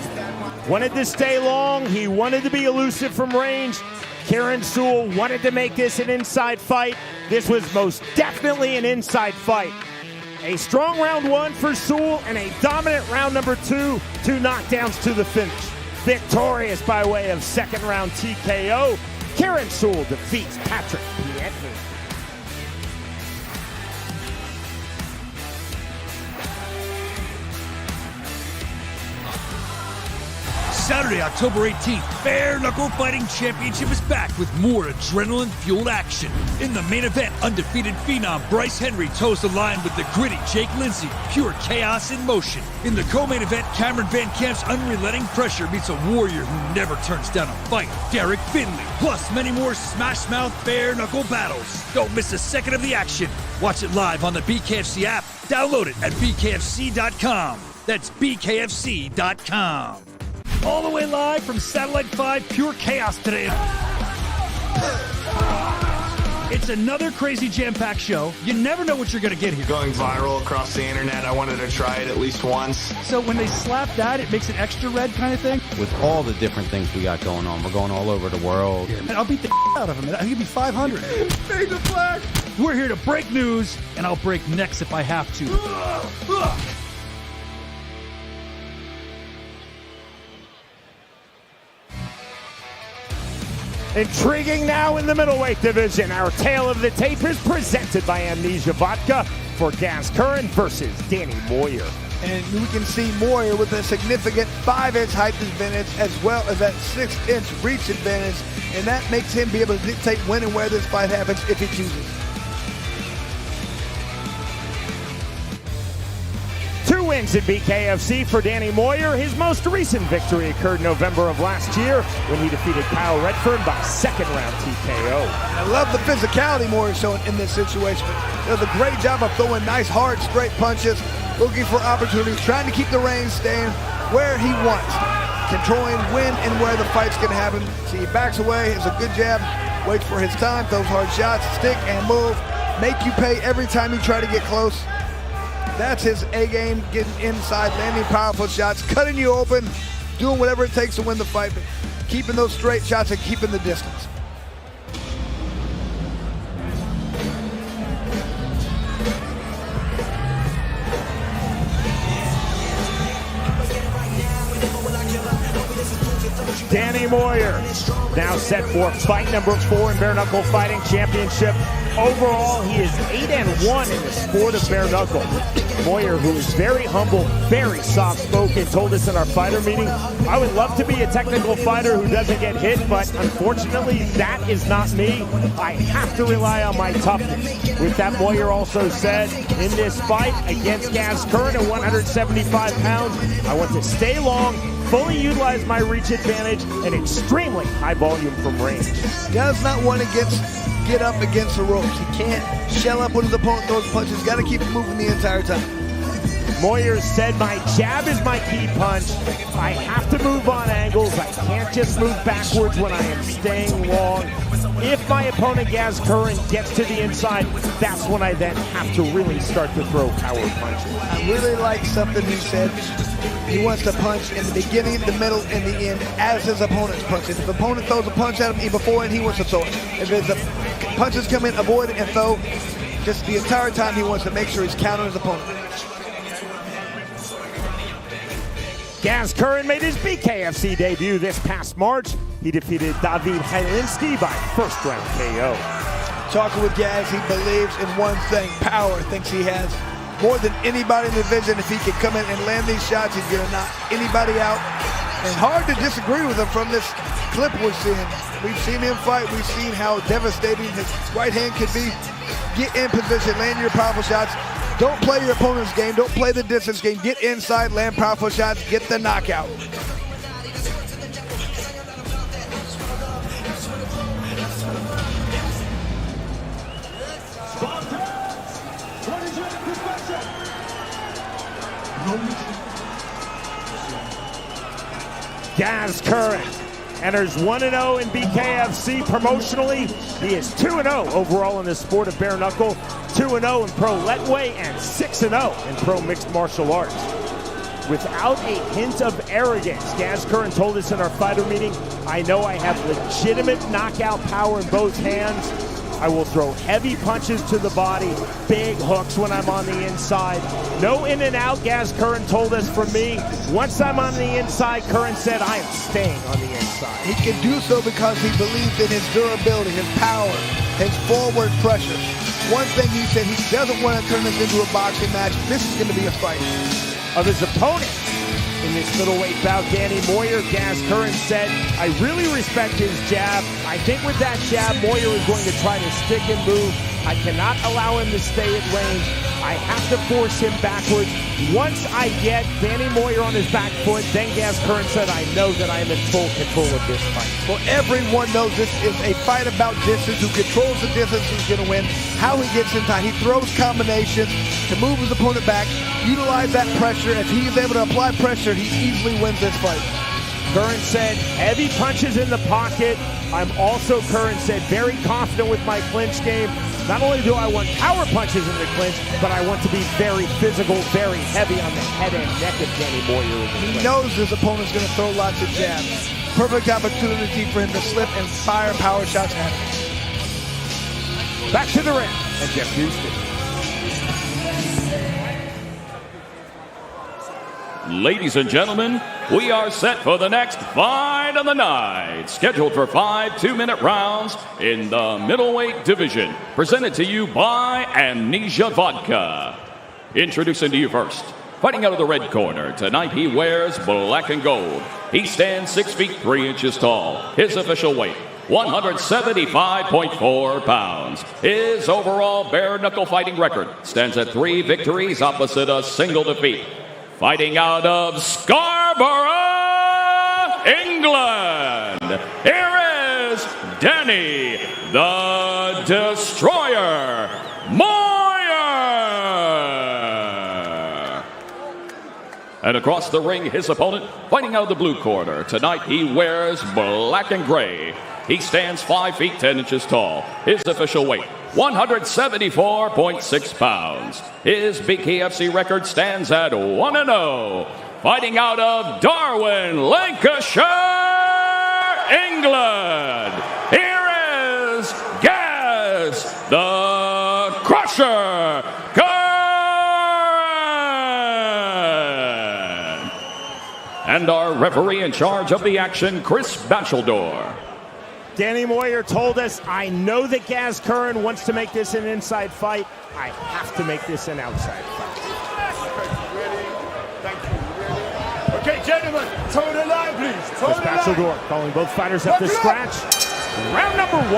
wanted to stay long. He wanted to be elusive from range. KIERON Sewell wanted to make this an inside fight. This was most definitely an inside fight. A strong round 1 for Sewell and a dominant round number 2. 2 knockdowns to the finish. Victorious by way of second round TKO. KIERON Sewell defeats Patrick Pietnik. Saturday, October 18th, Bare Knuckle Fighting Championship is back with more adrenaline-fueled action. In the main event, undefeated phenom Bryce Henry toes the line with the gritty Jake Lindsay, pure chaos in motion. In the co-main event, Cameron Van Camp's unrelenting pressure meets a warrior who never turns down a fight, Derek Finley. Plus, many more smash-mouth bare knuckle battles. Don't miss a second of the action. Watch it live on the BKFC app. Download it at BKFC.com. That's BKFC.com. All the way live from Satellite 5, pure chaos today. It's another crazy jam-packed show. You never know what you're going to get here. Going viral across the internet, I wanted to try it at least once. So when they slap that, it makes it extra red kind of thing? With all the different things we got going on, we're going all over the world. And I'll beat the out of him. I think it'll be 500. Fade the flag! We're here to break news, and I'll break necks if I have to. Intriguing now in the middleweight division. Our tale of the tape is presented by Amnesia Vodka for Gaz Curran versus Danny Moir. And we can see Moir with a significant 5-inch height advantage as well as that 6-inch reach advantage. And that makes him be able to dictate when and where this fight happens if he chooses. 2 wins in BKFC for Danny Moir. His most recent victory occurred November of last year when he defeated Kyle Redfern by second round TKO. I love the physicality Moir showing in this situation. He does a great job of throwing nice, hard, straight punches, looking for opportunities, trying to keep the reins staying where he wants, controlling when and where the fight's going to happen. See, he backs away, has a good jab, waits for his time, throws hard shots, stick and move, make you pay every time you try to get close. That's his A-game, getting inside, landing powerful shots, cutting you open, doing whatever it takes to win the fight, but keeping those straight shots and keeping the distance. Danny Moir now set for fight number 4 in bare knuckle fighting championship. Overall, he is 8-1 in the sport of bare knuckle. Moir, who is very humble, very soft-spoken, told us in our fighter meeting, I would love to be a technical fighter who doesn't get hit, but unfortunately, that is not me. I have to rely on my toughness. With that, Moir also said, in this fight against Gaz Curran at 175 pounds, I want to stay long, fully utilize my reach advantage, and extremely high volume from range. Does not want to get up against the ropes. He can't shell up when his opponent throws punches. Got to keep moving the entire time. Moir said, my jab is my key punch. I have to move on angles. I can't just move backwards when I am staying long. If my opponent Gaz Curran gets to the inside, that's when I then have to really start to throw power punches. I really like something he said. He wants to punch in the beginning, the middle, and the end as his opponent's punching. If the opponent throws a punch at him before and he wants to throw it. If the punches come in, avoid it and throw. Just the entire time he wants to make sure he's countering his opponent. Gaz Curran made his BKFC debut this past March. He defeated DAWID CHYLINSKI by first-round KO. Talking with Gaz, he believes in one thing, power. Thinks he has more than anybody in the division. If he can come in and land these shots, he's gonna knock anybody out. And hard to disagree with him from this clip we're seeing. We've seen him fight. We've seen how devastating his right hand can be. Get in position, land your powerful shots. Don't play your opponent's game. Don't play the distance game. Get inside, land powerful shots, get the knockout. Gaz Curran enters 1-0 in BKFC promotionally. He is 2-0 overall in the sport of bare knuckle, 2-0 in pro lightweight, and 6-0 in pro mixed martial arts. Without a hint of arrogance, Gaz Curran told us in our fighter meeting, I know I have legitimate knockout power in both hands. I will throw heavy punches to the body, big hooks when I'm on the inside. No in and out, Gaz Curran told us from me. Once I'm on the inside, Curran said, I am staying on the inside. He can do so because he believes in his durability, his power, his forward pressure. One thing he said, he doesn't want to turn this into a boxing match. This is going to be a fight. Of his opponent in this middleweight bout, Danny Moir, Gaz Curran said, I really respect his jab. I think with that jab, Moir is going to try to stick and move. I cannot allow him to stay at range. I have to force him backwards. Once I get Danny Moir on his back foot, then Gaz Curran said, I know that I am in full control of this fight. Well, everyone knows this is a fight about distance. Who controls the distance is going to win. How he gets inside. He throws combinations to move his opponent back, utilize that pressure. If he is able to apply pressure, he easily wins this fight. Curran said, heavy punches in the pocket. I'm also, Curran said, very confident with my clinch game. Not only do I want power punches in the clinch, but I want to be very physical, very heavy on the head and neck of Danny Moir. He knows his opponent's going to throw lots of jabs. Perfect opportunity for him to slip and fire power shots at him. Back to the ring, and Jeff Houston. Ladies and gentlemen, we are set for the next fight of the night. Scheduled for 5 2-minute rounds in the middleweight division. Presented to you by Amnesia Vodka. Introducing to you first, fighting out of the red corner. Tonight he wears black and gold. He stands 6 feet 3 inches tall. His official weight, 175.4 pounds. His overall bare knuckle fighting record stands at 3 victories opposite a single defeat. Fighting out of Scarborough, England, here is Danny the Destroyer MOIR. And across the ring, his opponent, fighting out of the blue corner. Tonight he wears black and gray. He stands 5 feet 10 inches tall. His official weight, 174.6 pounds. His BKFC record stands at 1-0. Fighting out of Darwin, Lancashire, England, here is Gaz the Crusher Curran. And our referee in charge of the action, Chris Batcheldor. Danny Moir told us, I know that Gaz Curran wants to make this an inside fight. I have to make this an outside fight. Thank you. Okay, gentlemen, toe the line, please. Toe Chris the Batcheldor line. calling both fighters up to scratch. Round number 1.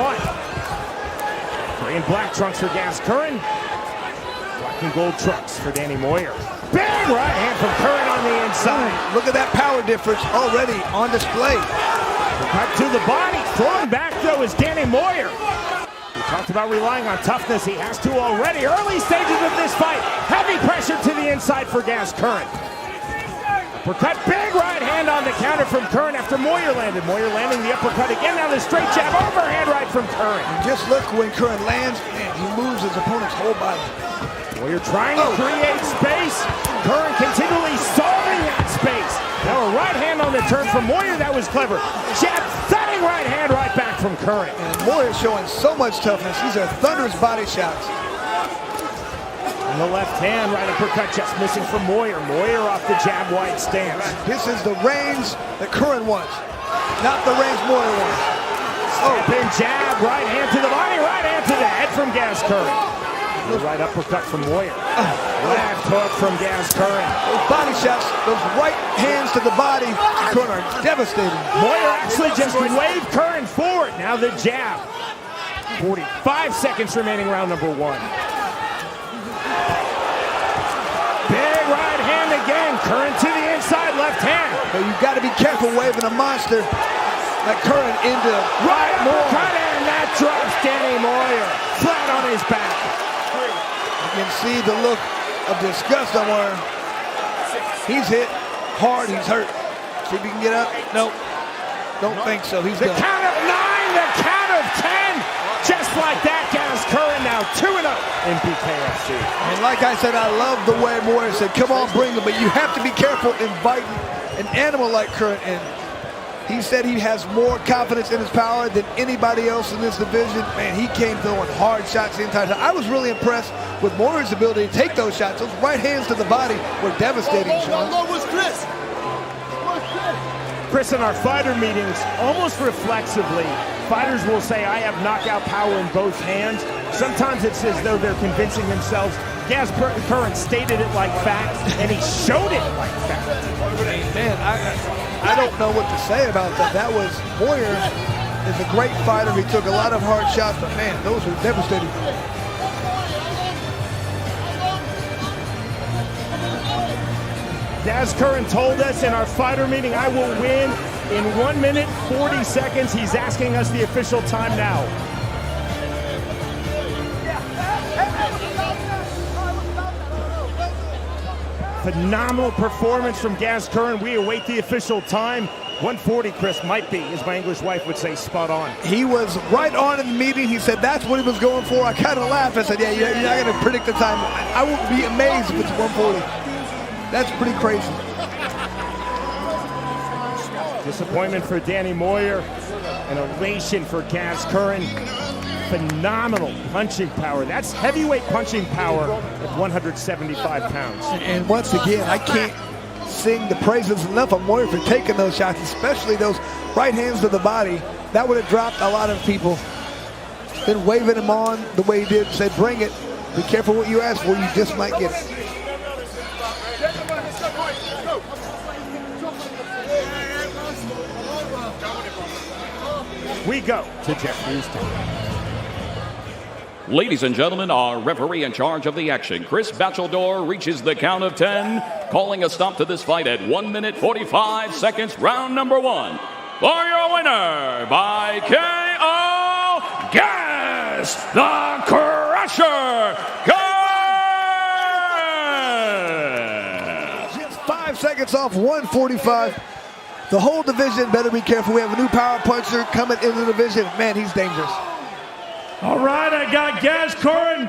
Gray and black trunks for Gaz Curran. Black and gold trunks for Danny Moir. Big right hand from Curran on the inside. Look at that power difference already on display. Cut to the body. Throwing back, though, is Danny Moir. We talked about relying on toughness. He has to already. Early stages of this fight. Heavy pressure to the inside for Gaz Curran. Uppercut. Big right hand on the counter from Curran after Moir landed. Moir landing the uppercut again. Now the straight jab. Overhand right from Curran. Just look when Curran lands, man, he moves his opponent's whole body. Moir trying to create space. Curran continually solving that space. Now a right hand on the turn from Moir. That was clever. Jab, thudding right hand right back from Curran. And Moir showing so much toughness. These are thunderous body shots. On the left hand, right uppercut just missing from Moir. Moir off the jab wide stance. This is the range that Curran wants, not the range Moir wants. Step in jab, right hand to the body, right hand to the head from Gaz Curran. The right uppercut from Moir. Left hook from Gaz Curran. Those body shots, those right hands to the body, Curran are devastating. Moir actually just waved Curran forward. Now the jab. 45 seconds remaining, round number 1. Big right hand again. Curran to the inside, left hand. But you got to be careful waving a monster like Curran into right Moir. And that drops Danny Moir flat on his back. You can see the look of disgust on Moir. He's hit hard, he's hurt. See if he can get up. Nope. Don't think so. He's the done. Count of 9, the count of 10. Just like that, Gaz Curran now 2-0 in BKFC. And like I said, I love the way Moir said, come on, bring him. But you have to be careful inviting an animal like Curran in. He said he has more confidence in his power than anybody else in this division. Man, he came throwing hard shots the entire time. I was really impressed with Moir's ability to take those shots. Those right hands to the body were devastating, Sean. Chris, in our fighter meetings, almost reflexively, fighters will say, I have knockout power in both hands. Sometimes it's as though they're convincing themselves. Gaz Curran stated it like fact, and he showed it like fact. Man, I don't know what to say about that. That was, Moir is a great fighter. He took a lot of hard shots, but man, those were devastating. Gaz Curran told us in our fighter meeting, I will win in 1 minute, 40 seconds. He's asking us the official time now. Phenomenal performance from Gaz Curran. We await the official time. 140, Chris, might be, as my English wife would say, spot on. He was right on in the meeting. He said that's what he was going for. I kind of laughed. I said, yeah, you're not going to predict the time. I wouldn't be amazed if it's 140. That's pretty crazy. Disappointment for Danny Moir, and elation for Gaz Curran. Phenomenal punching power. That's heavyweight punching power at 175 pounds. And once again, I can't sing the praises enough of Moir for taking those shots, especially those right hands to the body. That would have dropped a lot of people. Then waving him on the way he did, said, bring it. Be careful what you ask for, you just might get it. We go to Jeff Houston. Ladies and gentlemen, our referee in charge of the action, Chris Bachelor, reaches the count of 10, calling a stop to this fight at 1 minute, 45 seconds, round number 1. For your winner, by KO, Gaz the Crusher Gaz! Just 5 seconds off 145. The whole division better be careful. We have a new power puncher coming into the division. Man, he's dangerous. All right, I got Gaz Curran.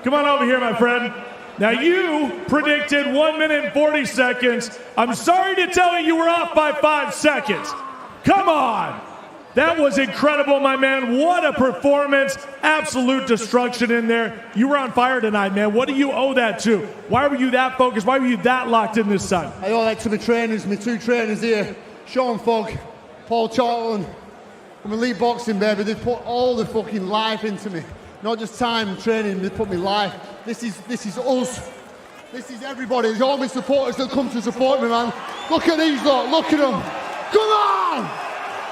Come on over here, my friend. Now, you predicted 1 minute and 40 seconds. I'm sorry to tell you, you were off by 5 seconds. Come on. That was incredible, my man. What a performance. Absolute destruction in there. You were on fire tonight, man. What do you owe that to? Why were you that focused? Why were you that locked in this sun? I owe that to my trainers, my 2 trainers here, Sean Fogg, Paul Charlton. I'm elite boxing, baby. They've put all the fucking life into me. Not just time and training, they put me life. This is us. This is everybody. There's all my supporters that come to support me, man. Look at these lot, look at them. Come on!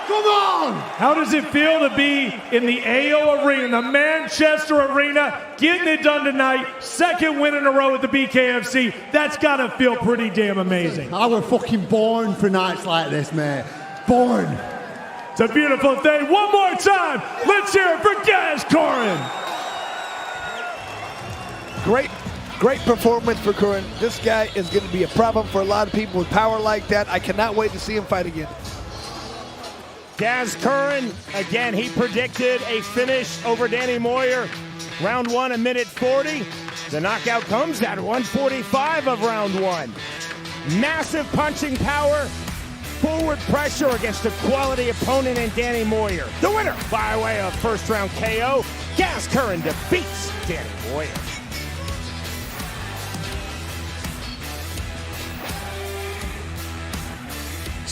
Come on! How does it feel to be in the AO Arena, the Manchester Arena, getting it done tonight? 2nd win in a row at the BKFC. That's gotta feel pretty damn amazing. I was fucking born for nights like this, man. Born. It's a beautiful thing. One more time, let's hear it for Gaz Curran. Great performance for Curran. This guy is going to be a problem for a lot of people with power like that. I cannot wait to see him fight again. Gaz Curran, again, he predicted a finish over Danny Moir. Round 1, 1 minute 40. The knockout comes at 145 of round 1. Massive punching power. Forward pressure against a quality opponent in Danny Moir. The winner by way of first round KO, Gaz Curran defeats Danny Moir.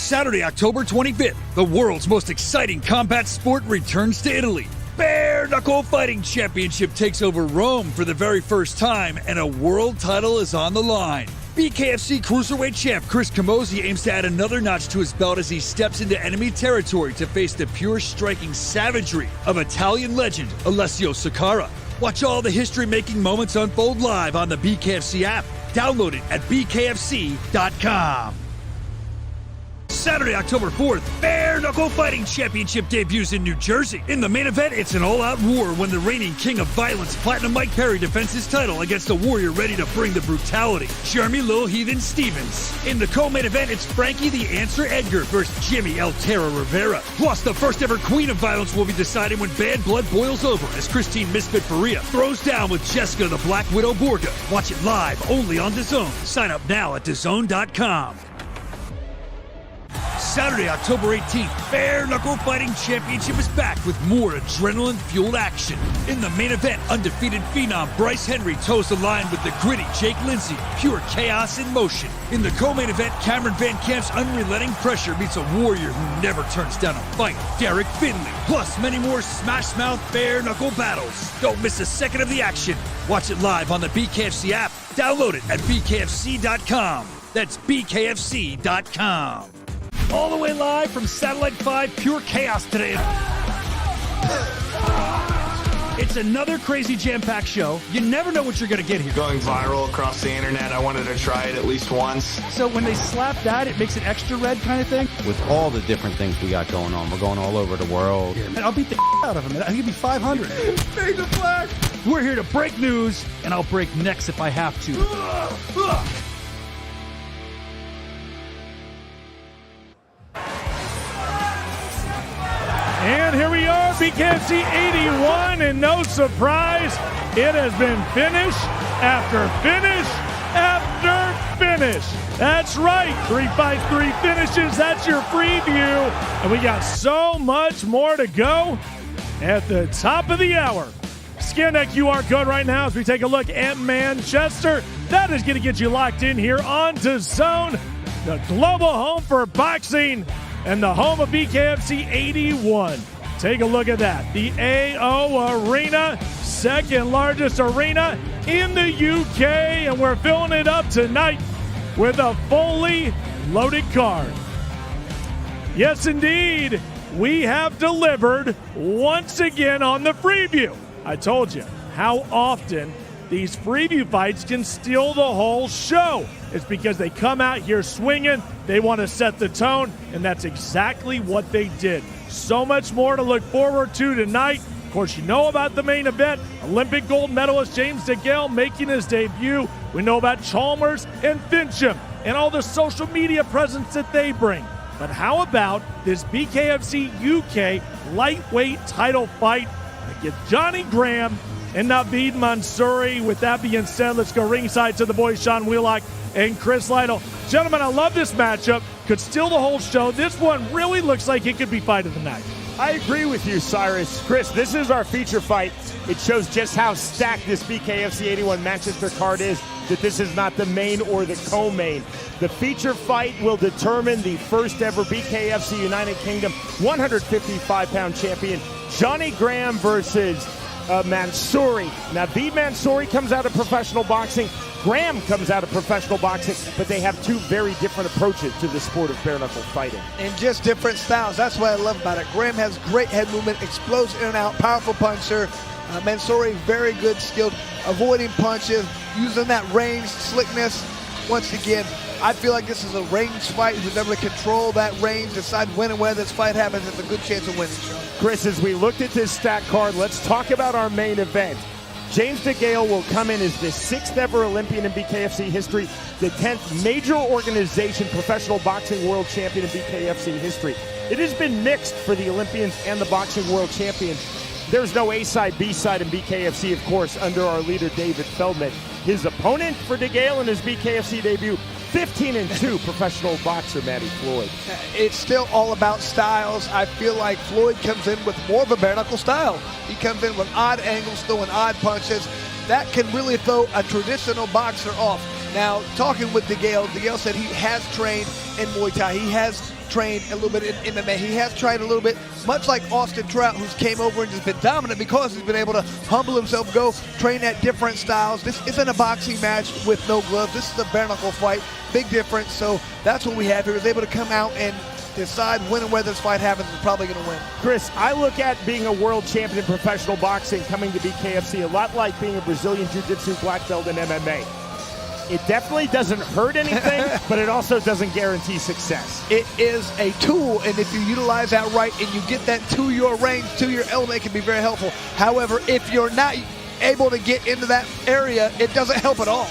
Saturday, October 25th, the world's most exciting combat sport returns to Italy. Bare-knuckle fighting championship takes over Rome for the very first time, and a world title is on the line. BKFC cruiserweight champ Chris Camozzi aims to add another notch to his belt as he steps into enemy territory to face the pure striking savagery of Italian legend Alessio Sakara. Watch all the history-making moments unfold live on the BKFC app. Download it at bkfc.com. Saturday, October 4th, Bare-Knuckle Fighting Championship debuts in New Jersey. In the main event, it's an all-out war when the reigning king of violence, Platinum Mike Perry, defends his title against a warrior ready to bring the brutality, Jeremy Lil Heathen Stevens. In the co-main event, it's Frankie the Answer Edgar versus Jimmy El Terra Rivera. Plus, the first ever Queen of Violence will be decided when bad blood boils over as Christine Misfit Faria throws down with Jessica the Black Widow Borga. Watch it live only on DAZN. Sign up now at DAZN.com. Saturday, October 18th, Bare-Knuckle Fighting Championship is back with more adrenaline-fueled action. In the main event, undefeated phenom Bryce Henry toes the line with the gritty Jake Lindsay, pure chaos in motion. In the co-main event, Cameron Van Kamp's unrelenting pressure meets a warrior who never turns down a fight, Derek Finley. Plus, many more smash-mouth bare-knuckle battles. Don't miss a second of the action. Watch it live on the BKFC app. Download it at bkfc.com. That's bkfc.com. All the way live from Satellite 5 Pure Chaos today. It's another crazy jam-packed show. You never know what you're going to get here. Going viral across the internet, I wanted to try it at least once. So when they slap that, it makes it extra red kind of thing? With all the different things we got going on, we're going all over the world. And I'll beat the out of him. I think it'd be 500. Fade to black. We're here to break news, and I'll break necks if I have to. And here we are, BKFC 81, and no surprise, it has been finish after finish after finish. That's right, 3 fights, 3 finishes, that's your preview. And we got so much more to go at the top of the hour. Scan that QR code right now as we take a look at Manchester. That is going to get you locked in here on DAZN, the global home for boxing and the home of BKFC 81. Take a look at that. The AO Arena, second largest arena in the UK, and we're filling it up tonight with a fully loaded card. Yes, indeed, we have delivered once again on the preview. I told you how often these preview fights can steal the whole show. It's because they come out here swinging, they want to set the tone, and that's exactly what they did. So much more to look forward to tonight. Of course, you know about the main event. Olympic gold medalist James DeGale making his debut. We know about Chalmers and FINCHAM and all the social media presence that they bring. But how about this BKFC UK lightweight title fight against Johnny Graham and NAVID MANSOURI? With that being said, let's go ringside to the boys Sean Wheelock and Chris Lytle. Gentlemen, I love this matchup. Could steal the whole show. This one really looks like it could be fight of the night. I agree with you, Cyrus. Chris, this is our feature fight. It shows just how stacked this BKFC 81 Manchester card is, that this is not the main or the co-main. The feature fight will determine the first ever BKFC United Kingdom 155-pound champion, Johnny Graham versus MANSOURI. NAVID MANSOURI comes out of professional boxing. Graham comes out of professional boxing, but they have two very different approaches to the sport of bare-knuckle fighting. And just different styles. That's what I love about it. Graham has great head movement, explodes in and out, powerful puncher. MANSOURI, very good, skilled, avoiding punches, using that range, slickness. Once again, I feel like this is a range fight. Who's able to control that range, decide when and where this fight happens, has a good chance of winning. Chris, as we looked at this stat card, let's talk about our main event. James DeGale will come in as the 6th ever Olympian in BKFC history, the 10th major organization professional boxing world champion in BKFC history. It has been mixed for the Olympians and the boxing world champions. There's no A-side, B-side in BKFC, of course, under our leader, David Feldman. His opponent for DeGale in his BKFC debut, 15-2 professional boxer Matty Floyd. It's still all about styles. I feel like Floyd comes in with more of a bare-knuckle style. He comes in with odd angles, throwing odd punches. That can really throw a traditional boxer off. Now, talking with DeGale, DeGale said he has trained in Muay Thai. He has trained a little bit in MMA. He has tried a little bit, much like Austin Trout, who's came over and just been dominant because he's been able to humble himself, go train at different styles. This isn't a boxing match with no gloves. This is a bare-knuckle fight. Big difference. So that's what we have here. He's able to come out and decide when and where this fight happens is probably going to win. Chris, I look at being a world champion in professional boxing coming to BKFC a lot like being a Brazilian Jiu-Jitsu black belt in MMA. It definitely doesn't hurt anything, but it also doesn't guarantee success. It is a tool, and if you utilize that right and you get that to your range, to your element, it can be very helpful. However, if you're not able to get into that area, it doesn't help at all.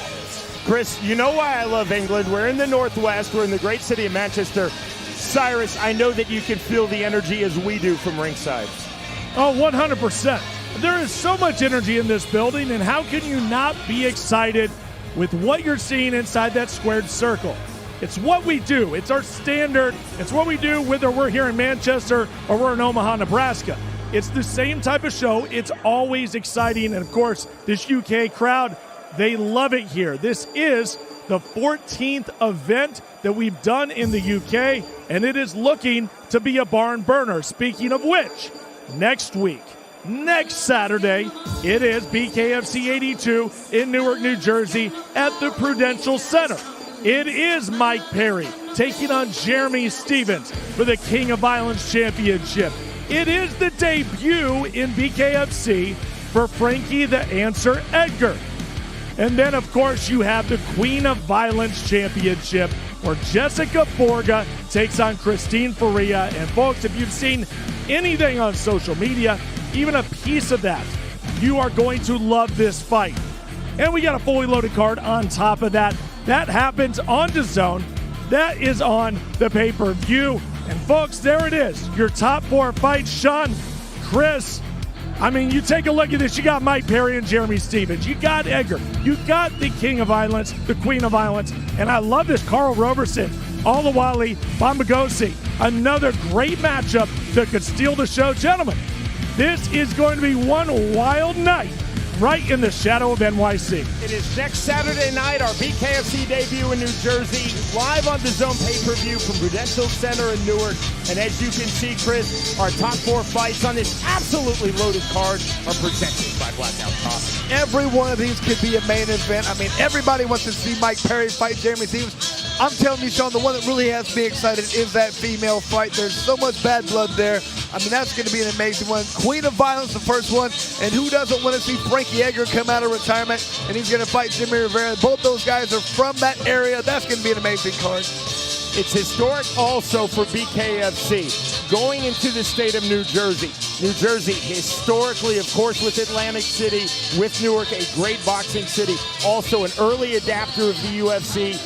Chris, you know why I love England. We're in the Northwest. We're in the great city of Manchester. Cyrus, I know that you can feel the energy as we do from ringside. Oh, 100%. There is so much energy in this building, and how can you not be excited with what you're seeing inside that squared circle? It's what we do. It's our standard. It's what we do whether we're here in Manchester or we're in Omaha, Nebraska. It's the same type of show. It's always exciting. And, of course, this UK crowd, they love it here. This is the 14th event that we've done in the UK, and it is looking to be a barn burner. Speaking of which, next week, next Saturday, it is BKFC 82 in Newark, New Jersey at the Prudential Center. It is Mike Perry taking on Jeremy Stephens for the King of Violence Championship. It is the debut in BKFC for Frankie the Answer Edgar. And then, of course, you have the Queen of Violence Championship where Jessica Borga takes on Christine Faria. And, folks, if you've seen anything on social media, even a piece of that, you are going to love this fight. And we got a fully loaded card on top of that. That happens on DAZN. That is on the pay-per-view. And, folks, there it is. Your top 4 fights. Sean, Chris, I mean, you take a look at this. You got Mike Perry and Jeremy Stephens. You got Edgar. You got the King of Violence, the Queen of Violence. And I love this Carl Roberson, Olawale Bambagosi. Another great matchup that could steal the show. Gentlemen, this is going to be one wild night right in the shadow of NYC. It is next Saturday night, our BKFC debut in New Jersey, live on DAZN pay-per-view from Prudential Center in Newark. And as you can see, Chris, our top 4 fights on this absolutely loaded card are presented by Blackout Coffee. Every one of these could be a main event. I mean, everybody wants to see Mike Perry fight Jeremy Stephens. I'm telling you, Sean, the one that really has me excited is that female fight. There's so much bad blood there. I mean, that's going to be an amazing one. Queen of Violence, the first one. And who doesn't want to see Frankie Edgar come out of retirement? And he's going to fight Jimmy Rivera. Both those guys are from that area. That's going to be an amazing card. It's historic also for BKFC. Going into the state of New Jersey. New Jersey, historically, of course, with Atlantic City, with Newark, a great boxing city. Also an early adapter of the UFC.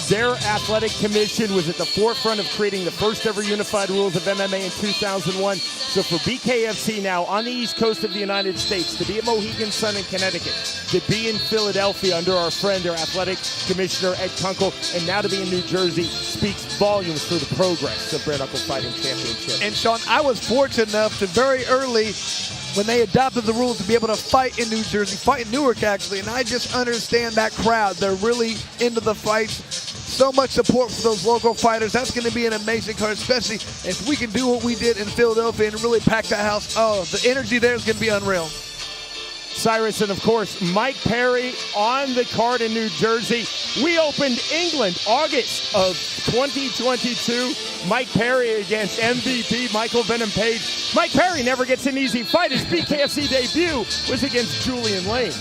Their athletic commission was at the forefront of creating the first ever unified rules of MMA in 2001. So for BKFC now on the East Coast of the United States, to be at Mohegan Sun in Connecticut, to be in Philadelphia under our friend, our athletic commissioner, Ed Kunkel, and now to be in New Jersey speaks volumes for the progress of Bare Knuckle Fighting Championship. And Sean, I was fortunate enough to very early, when they adopted the rules, to be able to fight in New Jersey, fight in Newark actually, and I just understand that crowd. They're really into the fights. So much support for those local fighters. That's going to be an amazing card, especially if we can do what we did in Philadelphia and really pack that house. Oh, the energy there is going to be unreal. Cyrus, and of course, Mike Perry on the card in New Jersey. We opened England August of 2022. Mike Perry against MVP Michael Venom Page. Mike Perry never gets an easy fight. His BKFC debut was against Julian Lane.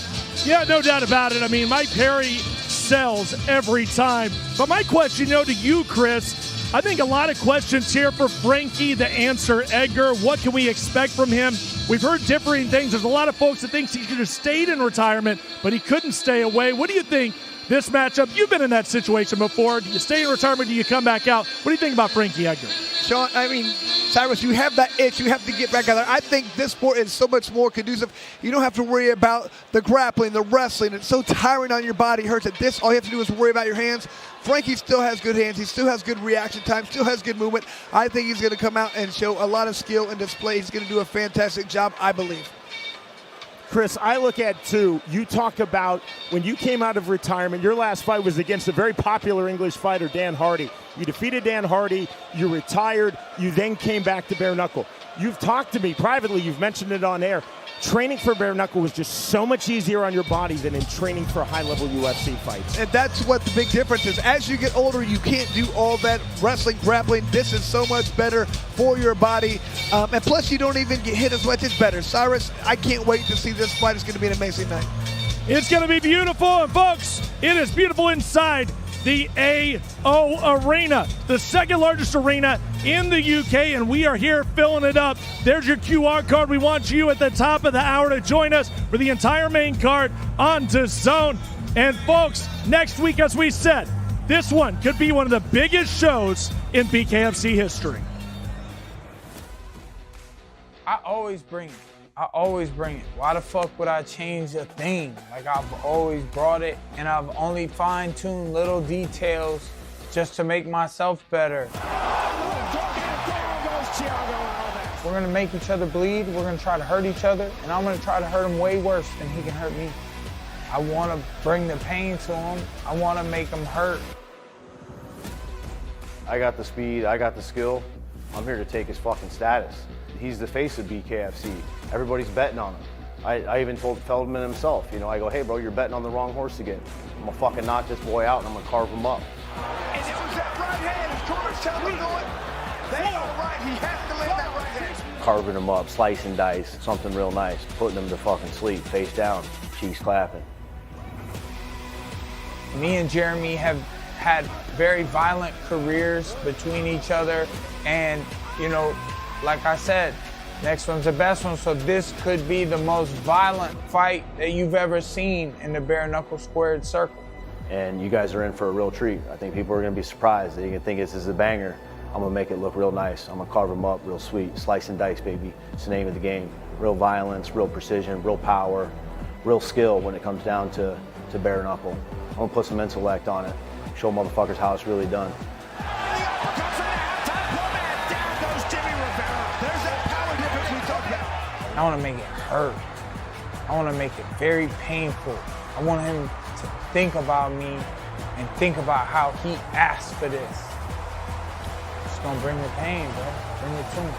Yeah, no doubt about it. I mean, Mike Perry sells every time. But my question, to you, Chris, I think a lot of questions here for Frankie the Answer Edgar. What can we expect from him? We've heard differing things. There's a lot of folks that think he could have stayed in retirement, but he couldn't stay away. What do you think this matchup? You've been in that situation before. Do you stay in retirement? Do you come back out? What do you think about Frankie Edgar? Sean, I mean, Cyrus, you have that itch. You have to get back out there. I think this sport is so much more conducive. You don't have to worry about the grappling, the wrestling. It's so tiring on your body. It hurts. At this, all you have to do is worry about your hands. Frankie still has good hands. He still has good reaction time, still has good movement. I think he's going to come out and show a lot of skill and display. He's going to do a fantastic job, I believe. Chris, I look at, too, you talk about when you came out of retirement, your last fight was against a very popular English fighter, Dan Hardy. You defeated Dan Hardy, you retired, you then came back to bare knuckle. You've talked to me privately, you've mentioned it on air. Training for bare knuckle was just so much easier on your body than in training for high-level UFC fights. And that's what the big difference is. As you get older, you can't do all that wrestling, grappling. This is so much better for your body. And plus, you don't even get hit as much. It's better. Cyrus, I can't wait to see this fight. It's going to be an amazing night. It's going to be beautiful, and folks, it is beautiful inside the AO Arena, the second largest arena in the UK, and we are here filling it up. There's your QR code. We want you at the top of the hour to join us for the entire main card on DAZN. And folks, next week, as we said, this one could be one of the biggest shows in BKFC history. I always bring it. I always bring it. Why the fuck would I change a thing? Like, I've always brought it, and I've only fine-tuned little details just to make myself better. We're gonna make each other bleed. We're gonna try to hurt each other, and I'm gonna try to hurt him way worse than he can hurt me. I wanna bring the pain to him. I wanna make him hurt. I got the speed, I got the skill. I'm here to take his fucking status. He's the face of BKFC. Everybody's betting on him. I even told Feldman himself, you know, I go, hey bro, you're betting on the wrong horse again. I'm gonna fucking knock this boy out and I'm gonna carve him up. And it was that right hand. His corner's telling him going. They are right. He has to land that right hand. Carving him up, slicing dice, something real nice, putting him to fucking sleep, face down, cheeks clapping. Me and Jeremy have had very violent careers between each other, and, you know, like I said, next one's the best one, so this could be the most violent fight that you've ever seen in the bare knuckle squared circle. And you guys are in for a real treat. I think people are gonna be surprised. They're gonna think this is a banger. I'm gonna make it look real nice. I'm gonna carve them up real sweet. Slice and dice, baby. It's the name of the game. Real violence, real precision, real power, real skill when it comes down to bare knuckle. I'm gonna put some intellect on it. Show motherfuckers how it's really done. I want to make it hurt. I want to make it very painful. I want him to think about me and think about how he asked for this. It's going to bring the pain, bro. Bring it to me.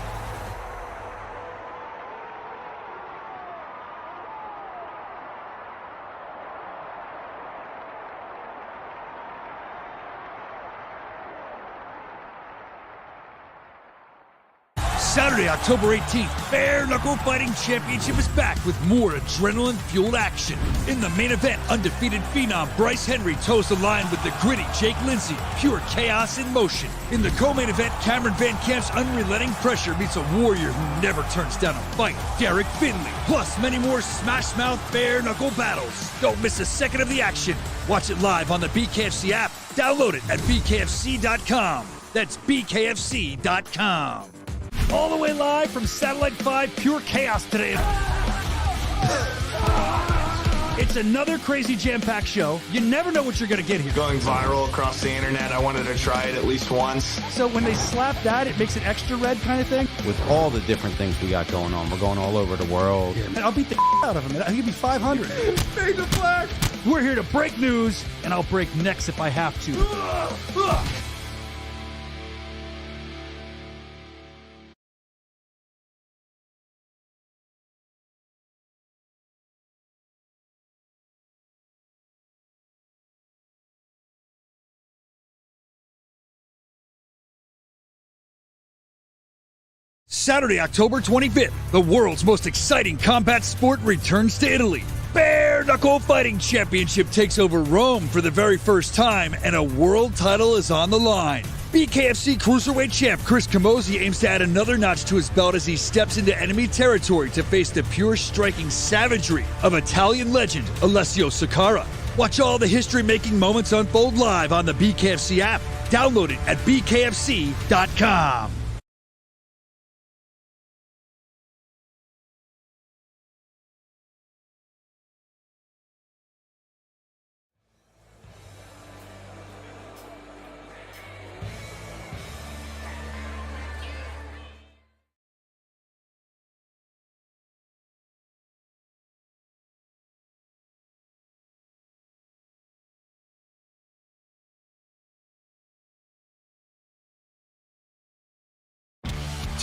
Saturday, October 18th, Bare Knuckle Fighting Championship is back with more adrenaline-fueled action. In the main event, undefeated phenom Bryce Henry toes the line with the gritty Jake Lindsay, pure chaos in motion. In the co-main event, Cameron Van Camp's unrelenting pressure meets a warrior who never turns down a fight, Derek Finley. Plus, many more smash-mouth bare knuckle battles. Don't miss a second of the action. Watch it live on the BKFC app. Download it at BKFC.com. That's BKFC.com. All the way live from Satellite 5 Pure Chaos today. It's another crazy jam-packed show. You never know what you're going to get here. Going viral across the internet, I wanted to try it at least once. So when they slap that, it makes it extra red kind of thing? With all the different things we got going on, we're going all over the world. Yeah, man, I'll beat the out of him. I'll give you 500. Fade the flag. We're here to break news, and I'll break necks if I have to. Saturday, October 25th, the world's most exciting combat sport returns to Italy. Bare Knuckle Fighting Championship takes over Rome for the very first time, and a world title is on the line. BKFC Cruiserweight champ Chris Camozzi aims to add another notch to his belt as he steps into enemy territory to face the pure striking savagery of Italian legend Alessio Sakara. Watch all the history-making moments unfold live on the BKFC app. Download it at BKFC.com.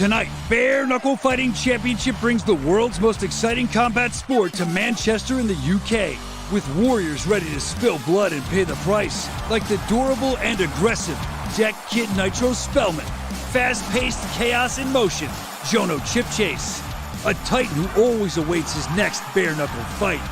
Tonight, Bare Knuckle Fighting Championship brings the world's most exciting combat sport to Manchester in the UK, with warriors ready to spill blood and pay the price, like the durable and aggressive Deck Kit Nitro Spellman, fast-paced chaos in motion, JONNO CHIPCHASE, a titan who always awaits his next bare-knuckle fight,